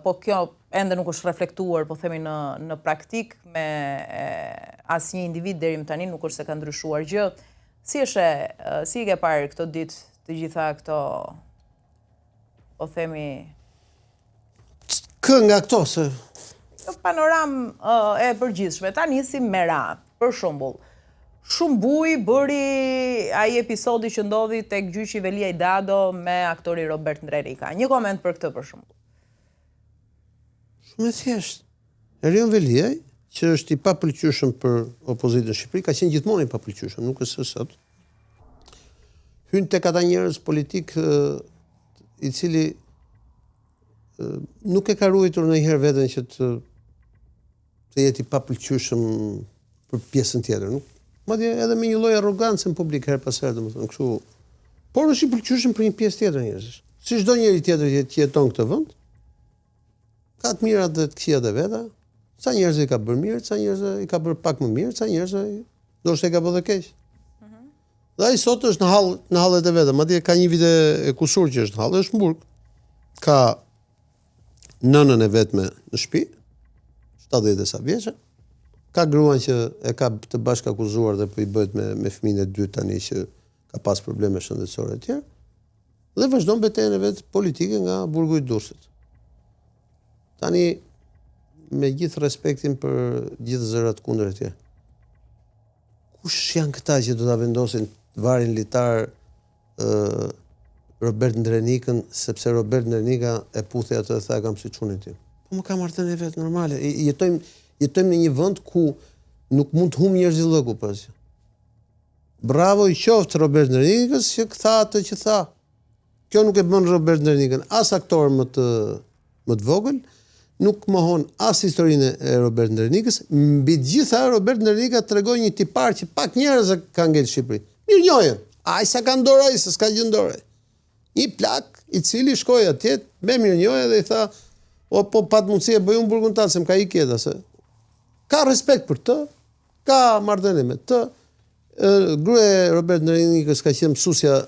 S1: po kjo ende nuk është reflektuar, po themi në praktik, me asnjë individ deri më tani nuk është se ka ndryshuar gjë. Si i ke parë këto ditë të gjitha këto, po themi...
S2: Kë nga këto se...
S1: Panoramë e përgjithshme, ta nisim me radhë, për shembull. Shumë buj bëri ai episodi që ndodhi tek gjyqi i Veliaj Dado me aktori Robert Drenika. Një koment për këtë për shembull.
S2: Shumë e thjeshtë. Erion Veliaj, që është i papëlqyeshëm për opozitën në Shqipëri, ka qenë gjithmonë i papëlqyeshëm, nuk është sot. Hyn tek ata njerëz politik i cili nuk e ka ruajtur ndonjëherë veten që të jetë i papëlqyeshëm për pjesën tjetër, nuk. Madje edhe me një lloj arrogancë në publik her pas here, domethënë kështu. Por është i pëlqyeshëm për një pjesë tjetër njerëzish. Si çdo njeri tjetër që jeton këtë vend, ka të mirat dhe të këqijat e veta. Sa njerëz i ka bërë mirë, sa njerëz i ka bërë pak më mirë, sa njerëz ndoshta i ka bërë keq. Dhe ai sot është në hallet e veta, madje ka një vit e kusur që është në hall, është në burg. Ka nënën e vetme në shtëpi, 70 e sa vjeçë. Ka gruan që e ka të bashkëakuzuar dhe po i bëhet me fëmijën e dytë tani që ka pas probleme shëndetësore të tjera. Dhe vazhdon betejën e vet politike nga burgu i Durrësit. Tani, me gjithë respektin për gjithë zërat kundër e tjerë. Kush janë këta që do ta vendosin varin litar Robert Drenikën, sepse Robert Drenika e puthi atë dhe tha kam si çunin tim. Po më ka marrëdhënie vet normale. Jetojmë në një vend ku nuk mund të humb njerëzillëku pas. Bravo i qoftë Robert Drenikës që tha atë që tha. Kjo nuk e bën Robert Drenikën as aktor më të vogël, nuk mohon as historinë e Robert Drenikës. Mbi gjitha Robert Drenika tregoi një tipar që pak njerëz ka ngel Shqipëri. Mirënjohje. Ai sa ka dorë ai, s'ka gjë në dorë. Një plak i cili shkoi atje me mirënjohje dhe i tha, o po pat mundësi e bëj unë burgun tatë, se më ka i kjeta se. Ka respekt për të, ka marrëdhënie me të. Gruaja e Robert Drenikës ka qenë mësuesja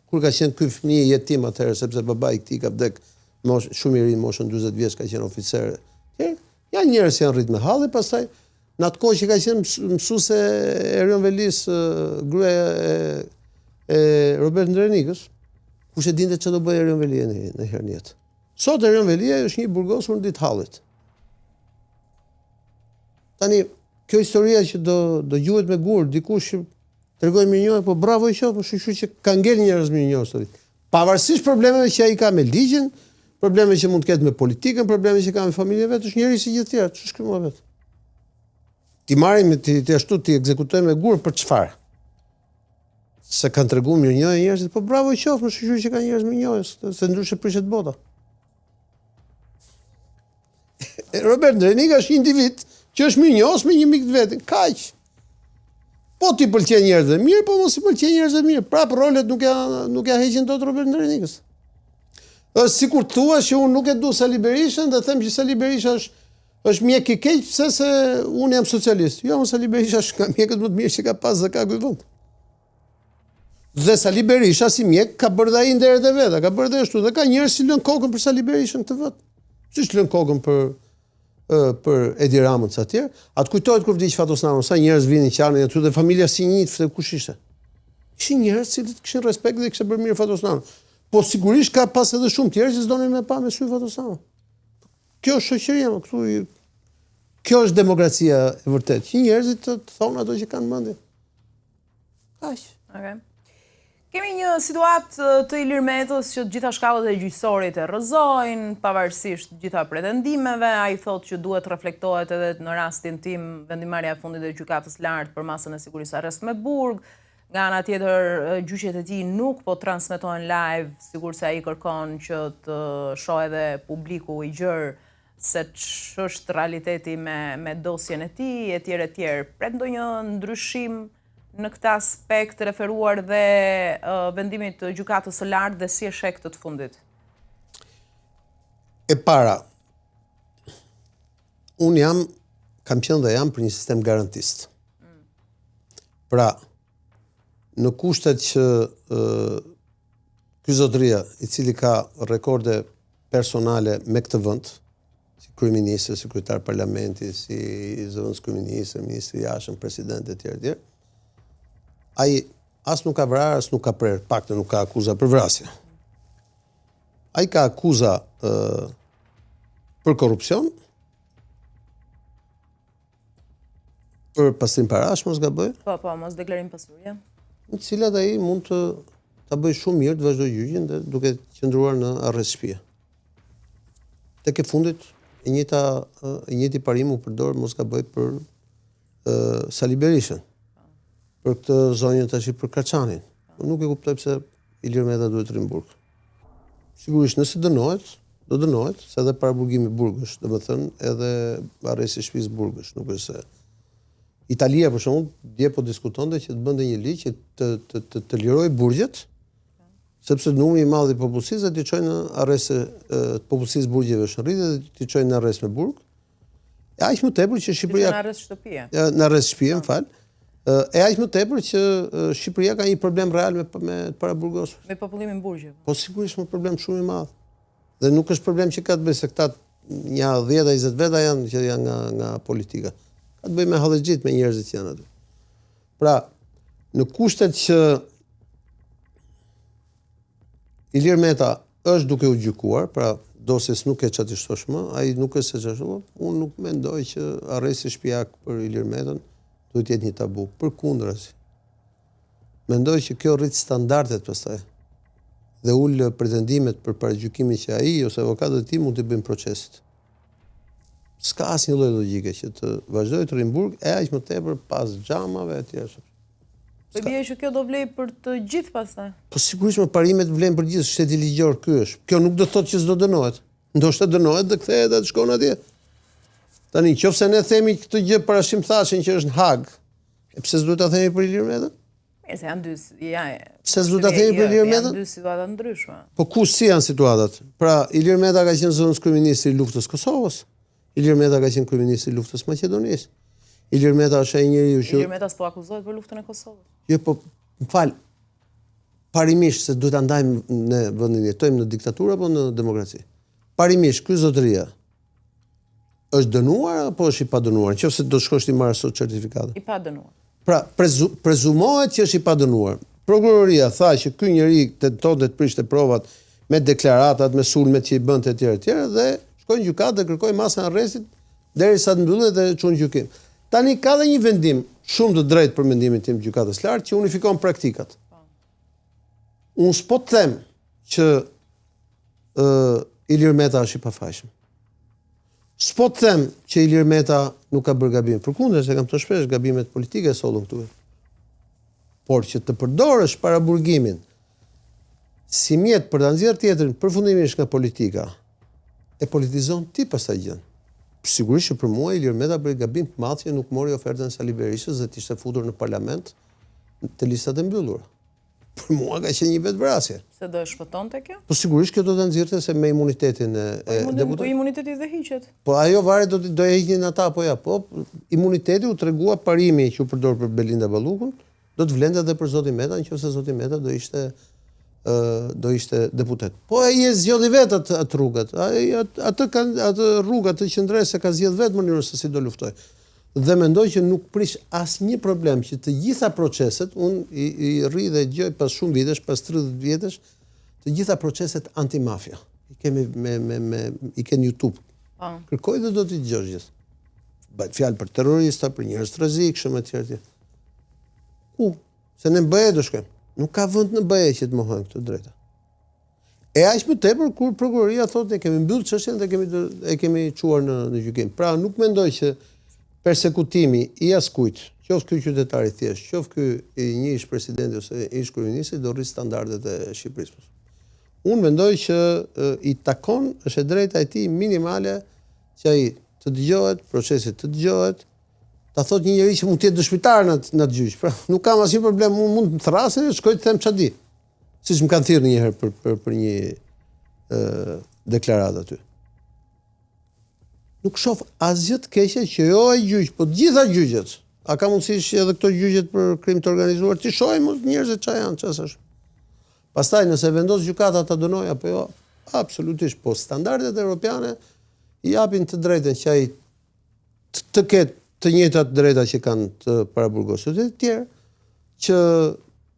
S2: kur ka qenë ky fëmijë jetim atëherë, sepse babai i tij ka vdek shumë i ri, moshën 40 vjeç, ka qenë oficer. Janë njerëz që janë rrit me halli, pastaj në atë kohë që ka qenë mësuese Erion Velis, gruaja e Robert Drenikës, kush e dinte çfarë do bëj Erion Velia në herë në jetë. Sot Erion Velia është një burgosur në ditë hallit. Tani, kjo historia që do gjuhet me gur, dikush tregoi mirënjohje, po bravo i qoftë, shoqë që ka ngel njerëz mirënjohës. Pavarësisht problemeve që ai ka me ligjin, probleme që mund të ketë me politikën, probleme që ka me familjen e vet, është njeri si gjithë tjerë, ç'është ky më vet. Ti marrim ti ashtu ti ekzekutojmë me gur për çfarë? Se kanë treguar mirënjohje njerëzit, po bravo i qoftë, shoqë që ka njerëz mirënjohës, se ndryshe prishet bota. Robert Drenika është një individ që është mirënjohës me një mik të vetin, kaq. Po ti pëlqen njerëzve mirë, po mos i pëlqen njerëzve mirë. Prap rolet nuk ja heqin dot Robert Drenikës. Është sikur thua që unë nuk e du Sali Berishën dhe them që Sali Berisha është mjek i keq pse se unë jam socialist. Jo, Sali Berisha është nga mjekët më të mirë që ka pas dhe ka ky vend. Dhe Sali Berisha si mjek ka bërë dhe ai nderet e veta, ka bërë dhe ashtu dhe ka njerëz që lën kokën për Sali Berishën këtë vot. Siç lën kokën për Edi Ramën sa tjerë. Atë kujtohet kur vdiq Fatosnano, sa njerëz vinin qanin aty dhe familja si njëjtë, kush ishte? Ishin njerëz që kishin respekt dhe kishin bërë mirë Fatosnano. Po sigurisht ka pas edhe shumë tjerë që s'donin me pa me sy Fatosnano. Kjo është shoqëria, kjo është demokracia e vërtet. Që njerëzit të thonë ato që kanë mendje. Kaq.
S1: Okay. Kemi një situatë të Ilir Metës që gjitha shkallët e gjyqësorit e rrëzojnë, pavarësisht gjitha pretendimeve. Ai thotë që duhet reflektohet edhe në rastin tim vendimarrja e fundit e gjykatës lartë për masën e sigurisë arrest me burg. Nga ana tjetër, gjyqet e tij nuk po transmetojnë live, sigur se ai kërkon që të shohë edhe publiku i gjerë se ç'është realiteti me dosjen e tij, etj. Pret ndonjë ndryshim në këtë aspekt referuar dhe vendimit të gjykatës së lartë dhe si e sheh këtë të fundit?
S2: E para, unë kam qenë dhe jam për një sistem garantist. Pra, në kushtet që ky zotëria, i cili ka rekorde personale me këtë vend, si kryeministër, si kryetar parlamenti, si zëvendës kryeministër, ministri i jashtëm, president etj. Ai as nuk ka vrarë, as nuk ka prerë, paktën nuk ka akuza për vrasje. Ai ka akuza për korrupsion, për pastrim parash, mos gaboj.
S1: Po, mos deklarim pasurie.
S2: Në të cilat ai mund ta bëjë shumë mirë të vazhdojë gjyqin dhe duke qëndruar në arrest shtëpie. Tek e fundit, i njëjti parim u përdor mos gaboj për Sali Berishën. Për këtë zonjën tash për Kaçanin. Nuk e kuptoj pse Ilir Meta duhet të rrinë në burg. Sigurisht nëse dënohet, do dënohet, se edhe paraburgimi burgësh, domethënë edhe arresti shtëpisë burgësh, nuk është se Italia, për shembull, dje po diskutonte që të bënte një ligj që të lirojë burgjet, sepse numri i madh i popullsisë t'i çojnë në arrest të popullsisë burgjeve është rritë dhe t'i çojnë në arrest me burg. E aq më tepër që Shqipëria
S1: në arrest shtëpie.
S2: Në arrest shtëpie, m'fal. E aq më tepër që Shqipëria ka një problem real me të paraburgosur.
S1: Me popullimin burgjeve.
S2: Po sigurisht një problem shumë i madh. Dhe nuk është problem që ka të bëjë se këta një 10-20 veta janë që janë nga politika. Ka të bëjë me hallëxhit, me njerëzit që janë aty. Pra, në kushtet që Ilir Meta është duke u gjykuar, pra dosjes nuk e çatishtosh më, ai nuk është se çashtu, unë nuk mendoj që arresti shtëpiak për Ilir Metën duhet jetë një tabu. Përkundrazi. Mendoj që kjo rrit standardet pastaj. Dhe ul pretendimet për paragjykimin që ai ose avokatët e tij mund të bëjnë procesit. S'ka asnjë lloj logjike që të vazhdojë të rrinë burg e aq më tepër pas xhamave etj.
S1: Po bie që kjo do vlej për të gjithë pastaj.
S2: Po sigurisht më parimet vlen për gjithë, shteti ligjor ky është. Kjo nuk do të thotë që s'do dënohet. Ndoshta dënohet dhe kthehet dhe të shkon atje. Tani, nëse ne themi këtë gjë parashim thashin që është në Hag, e pse s'duhet ta themi për Ilir Metën?
S1: Se janë dy,
S2: pse s'duhet ta themi për Ilir Metën?
S1: Janë dy situata ndryshme.
S2: Po si janë situatat? Pra, Ilir Meta ka qenë zëvendës kryeministri i luftës Kosovës. Ilir Meta ka qenë kryeministri i luftës Maqedonisë. Ilir Meta është ai njeriu që
S1: Ilir Meta s'po akuzohet për luftën e Kosovës.
S2: Jo, po, m'fal. Parimisht se duhet ta ndajmë në vendin jetojmë në diktaturë apo në demokraci. Parimisht ky zotëria është dënuar apo është i padënuar? Nëse do shkosh ti marrësh sot certifikatin.
S1: I padënuar.
S2: Pra, prezumohet që është i padënuar. Prokuroria tha që ky njeri tentonte të prishte provat me deklaratat, me sulmet që i bënte etj. Dhe shkoi në gjykatë dhe kërkoi masën e arrestit derisa të mbyllet dhe çon gjykim. Tani ka dhe një vendim shumë të drejtë për mendimin tim gjykatës lartë që unifikon praktikat. Unë s'po të them që Ilir Meta është i pafajshëm. S'po të them që Ilir Meta nuk ka bërë gabim. Përkundër, se kam të shpesh gabimet politike sollën këtu. Por që të përdorësh paraburgimin si mjet për ta nxjerrë tjetrin përfundimisht nga politika, e politizon ti pastaj gjën. Sigurisht që për mua Ilir Meta bëri gabim të madh që nuk mori ofertën e Sali Berishës dhe t'ishte futur në parlament të listat e mbyllura. Për mua ka qenë një vetvrasje.
S1: Se do e shpëtonte kjo?
S2: Po sigurisht kjo do ta nxjerrte se me imunitetin e deputetëve.
S1: Po imuniteti dhe hiqet.
S2: Po ajo varet do e hiqnin ata apo ja. Po imuniteti u tregua parimi që u përdor për Belinda Ballukun, do të vlente edhe për zotin Meta nëse zoti Meta do ishte deputet. Po ai e zgjodhi vetë atë rrugët. Atë rrugë atë qendrese ka zgjedh vetë mënyrën se si do luftoj. Dhe mendoj që nuk prish asnjë problem që të gjitha proceset, unë i rri dhe gjoj pas shumë vitesh, pas 30 vjetësh, të gjitha proceset antimafia. I kemi i ken YouTube. Kërkoj dhe do t'i dëgjosh gjithë. Bëhet fjalë për terrorista, për njerëz të rrezikshëm etj. Ku? Se ne në BE do shkojmë. Nuk ka vend në BE që të mohojnë këtë drejta. E aq më tepër kur prokuroria thotë ne kemi mbyllë çështjen dhe e kemi çuar në gjykim. Pra nuk mendoj që persekutimi i askujt, qoftë ky qytetar i thjesht, qoftë ky një ish presidenti ose ish kryeminist do rrit standardet e Shqipërisë. Unë mendoj që i takon, është e drejta e tij minimale që ai të dëgjohet, procesi të dëgjohet, ta thot një njeri që mund të jetë dëshmitar në atë gjyq. Pra, nuk kam asnjë problem, mund të thrasen e shkoj të them çfarë di. Siç më kanë thirrë një herë për një deklaratë aty. Nuk shoh asgjë të keqe që jo ai gjyq, po të gjitha gjyqet. A ka mundësi edhe këto gjyqet për krim të organizuar ti shohim njerëzit çfarë janë, çfarë është. Pastaj nëse vendos gjykata ta dënoj apo jo, absolutisht, po standardet europiane i japin të drejtën që ai të ketë të njëjtat drejta që kanë të paraburgosurit e të tjerë, që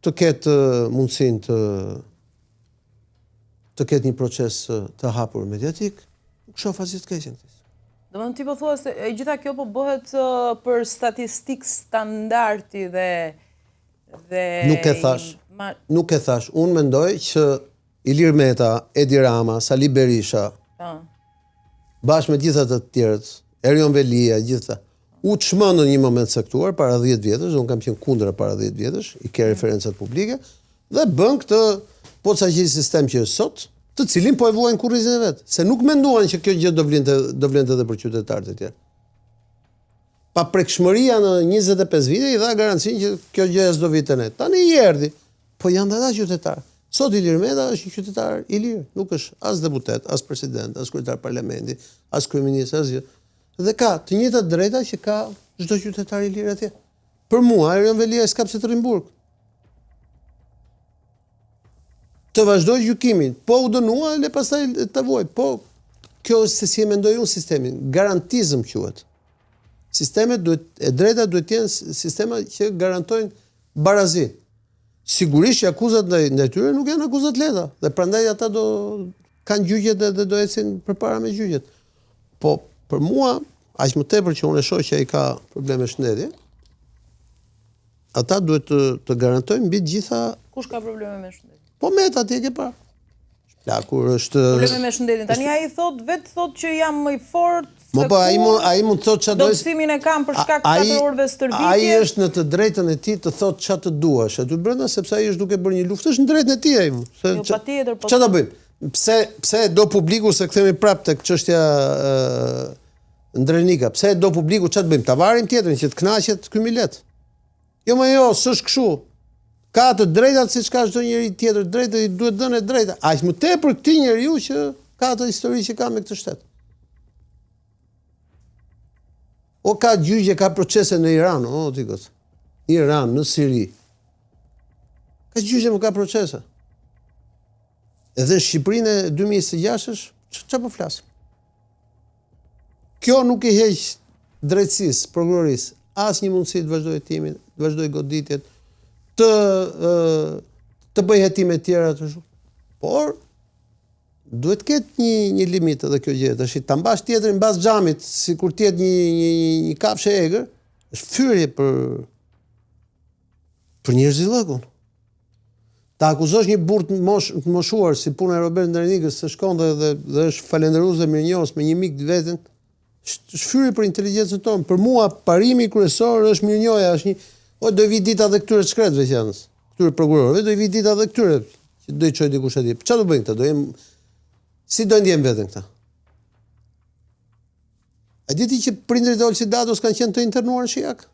S2: të ketë mundësinë të ketë një proces të hapur mediatik, nuk shoh asgjë të keqe.
S1: Domethënë ti po thua se e gjitha kjo po bëhet për statistik standardi dhe
S2: Nuk e thash. Unë mendoj që Ilir Meta, Edi Rama, Sali Berisha, bashkë me gjithat të tjerët, Erion Velia, gjitha, u çmendën një moment caktuar para 10 vjetësh, unë kam qenë kundër para 10 vjetësh, i ke referencat publike, dhe bën këtë posaçëri sistem që është sot, të cilin po e vuajnë kurrizin e vet, se nuk menduan që kjo gjë do vlente edhe për qytetarët e tjerë. Pa prekshmëria në 25 vite i dha garancinë që kjo gjë s'do vitë ne. Tani i erdhi, po janë ata qytetarë. Sot Ilir Meta është një qytetar i lirë, nuk është as deputet, as president, as kryetar parlamenti, as kryeminist, as gjë. Dhe ka të njëjtat drejta që ka çdo qytetar i lirë atje. Për mua, Erion Velia s'ka pse të rimburg. Të vazhdoj gjykimin, po u dënua, le pastaj të vuaj. Po, kjo është se si e mendoj unë sistemin. Garantizëm quhet. Sistemet e drejta duhet të jenë sistema që garantojnë barazi. Sigurisht që akuzat ndaj tyre nuk janë akuzat lehta, dhe prandaj ata do kanë gjyqjet dhe do ecin përpara me gjyqjet. Po për mua, aq më tepër që unë e shoh që ai ka probleme shëndetje, ata duhet të garantojnë mbi gjitha.
S1: Kush ka probleme me shëndetin?
S2: Po Meta ti e ke parë. Plakur është
S1: probleme me shëndetin. Tani ai thot që jam më i fortë.
S2: Po ai mund të thotë çfarë do.
S1: Dobësimin e kam për shkak të 4 orëve stërvitje.
S2: Ai është në të drejtën e tij të thotë çfarë të duash aty brenda, sepse ai është duke bërë një luftë, është në drejtën e tij ai.
S1: Jo patjetër, po.
S2: Çfarë do bëjmë? Pse do publiku, se kthehemi prapë tek çështja Ndrenika. Pse do publiku, çfarë bëjmë? Ta varim tjetrin që të kënaqet ky milet. Jo më jo, s'është kështu. Ka të drejtat siç ka çdo njeri tjetër, drejtë i duhet dhënë drejta. Aq më tepër këtij njeriu që ka atë histori që ka me këtë shtet. O ka gjyqje, ka procese në Iran, tikot. Në Iran, në Siri. Ka gjyqje, më ka procese. Edhe në Shqipërinë e 2026-sh, çfarë po flas? Kjo nuk i heq drejtësisë, prokurorisë, asnjë mundësi të vazhdojë hetimin, të vazhdojë goditjet, të bëj hetime të tjera të shumë. Por duhet të ketë një limit edhe kjo gjë. Tash ta mbash tjetrin mbas xhamit, sikur të jetë një kafshë egër, është fyrje për njerëzillëkun. Ta akuzosh një burr të moshuar si puna e Robert Ndrenikës se shkon dhe është falendërues dhe mirënjohës me një mik të vetën, është fyrje për inteligjencën tonë. Për mua parimi kryesor është mirënjohja, është një do i vi dita dhe këtyre shkretëve që janë, këtyre prokurorëve, do i vi dita dhe këtyre që do i çoj dikush atje. Çfarë do bëjnë këta? Si do ndjen veten këta? A di ti që prindërit e Olsidados kanë qenë të internuar në Shijak?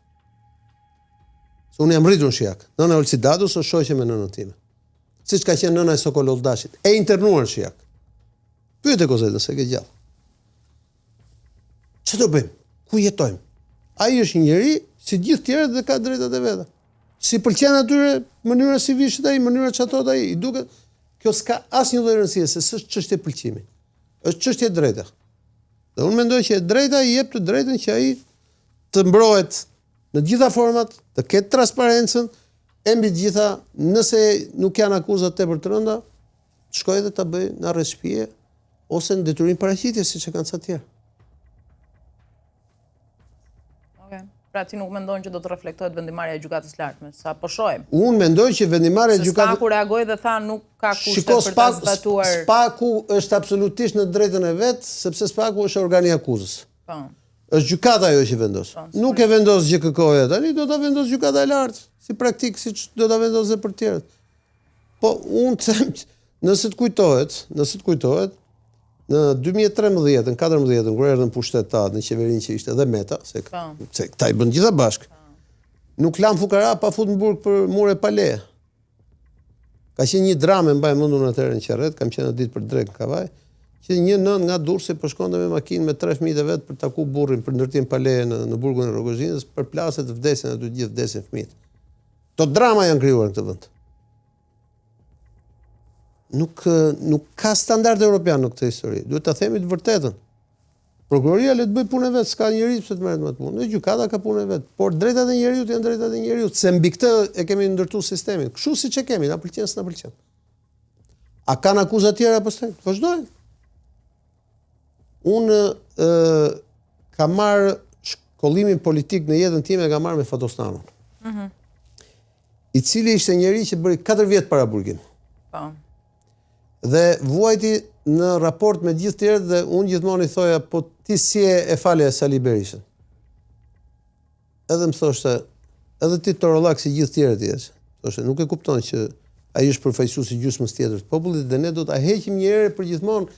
S2: Se unë jam rritur në Shijak. Nëna e Olsidados është shoqe me nënën time. Siç ka qenë nëna e Sokol Oldashit, e internuar në Shijak. Pyete Kozet nëse ke gjallë. Çfarë do bëjmë? Ku jetojmë? Ai është një njeri si gjithë tjerët dhe ka drejtat e veta. Si pëlqen atyre mënyra si vishët ai, mënyra që ato ai, i duket kjo s'ka asnjë lloj rëndësie, se s'është çështje pëlqimi. Është çështje drejta. Dhe unë mendoj që e drejta i jep të drejtën që ai të mbrohet në gjitha format, të ketë transparencën, e mbi të gjitha, nëse nuk janë akuzat tepër të rënda, të shkojë dhe ta bëjë në arrest shtëpie ose në detyrim paraqitje siç e kanë ca të tjerë.
S1: Pra ti nuk mendon që do të reflektohet vendimarrja e gjykatës lartme, sa po shohim.
S2: Unë mendoj që vendimarrja e gjykatës.
S1: Spaku reagoi dhe tha nuk ka kushte për ta zbatuar.
S2: Spaku është absolutisht në drejtën e vet, sepse Spaku është organi i akuzës.
S1: Po.
S2: Është gjykata ajo që vendos. Nuk e vendos GKK-ja, tani do ta vendos gjykata e lartë, si praktik siç do ta vendosë për të tjerët. Po unë them, nëse të kujtohet, në 2013, në 2014, kur erdhën pushtetat në qeverinë që ishte edhe Meta, se këta i bën gjitha bashkë. Nuk lan fukara pa fut në burg për mure pa leje. Ka qenë një dramë mbaj mendur atëherë në Qerret, kam qenë ditë për drek në Kavaj, që një nën nga Durrësi po shkonte me makinë me 3 fëmijët e vet për taku burrin për ndërtim pa leje në burgun e Rogozhinës, për plase të vdesin aty gjithë vdesin fëmijët. To drama janë krijuar në këtë vend. Nuk ka standard evropian në këtë histori. Duhet ta themi të vërtetën. Prokuroria le të bëj punën e vet, s'ka njerëz pse të merret me atë punë. Dhe gjykata ka punën e vet. Por drejtat e njeriut janë drejtat e njeriut, se mbi këtë e kemi ndërtuar sistemin. Kështu siç e kemi, na pëlqen s'na pëlqen. A kanë akuza tjera apo s'ka? Vazhdojnë. Unë kam marrë shkollimin politik në jetën time, kam marrë me Fatostanon. I cili ishte njeri që bëri 4 vjet para burgim.
S1: Po.
S2: Dhe vuajti në raport me gjithë tjerët dhe unë gjithmonë i thoja, po ti si e falje Sali Berishën? Edhe më thoshte, edhe ti torollak si gjithë tjerët jesh. Thoshte, nuk e kupton që ai është përfaqësues i gjysmës tjetër të popullit dhe ne do ta heqim një herë për gjithmonë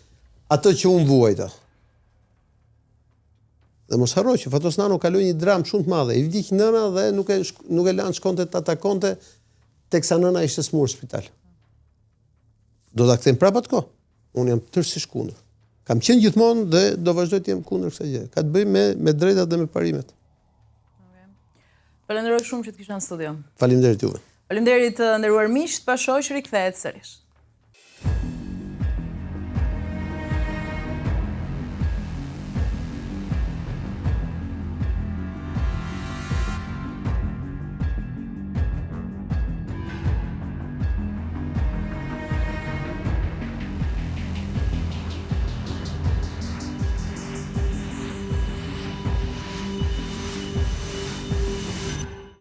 S2: atë që unë vuajta. Dhe mos harroj që Fatosnano kaloi një dramë shumë të madhe. I vdiq nëna dhe nuk e lanë shkonte ta takonte teksa nëna ishte smur në spital. Do ta kthejmë prapë atë kohë. Unë jam tërësisht kundër. Kam qenë gjithmonë dhe do vazhdoj të jem kundër kësaj gjë. Ka të bëjë me drejtat dhe me parimet.
S1: Falenderoj shumë që të kisha në studio.
S2: Faleminderit juve.
S1: Faleminderit nderuar miq, pa shoqëri kthehet sërish.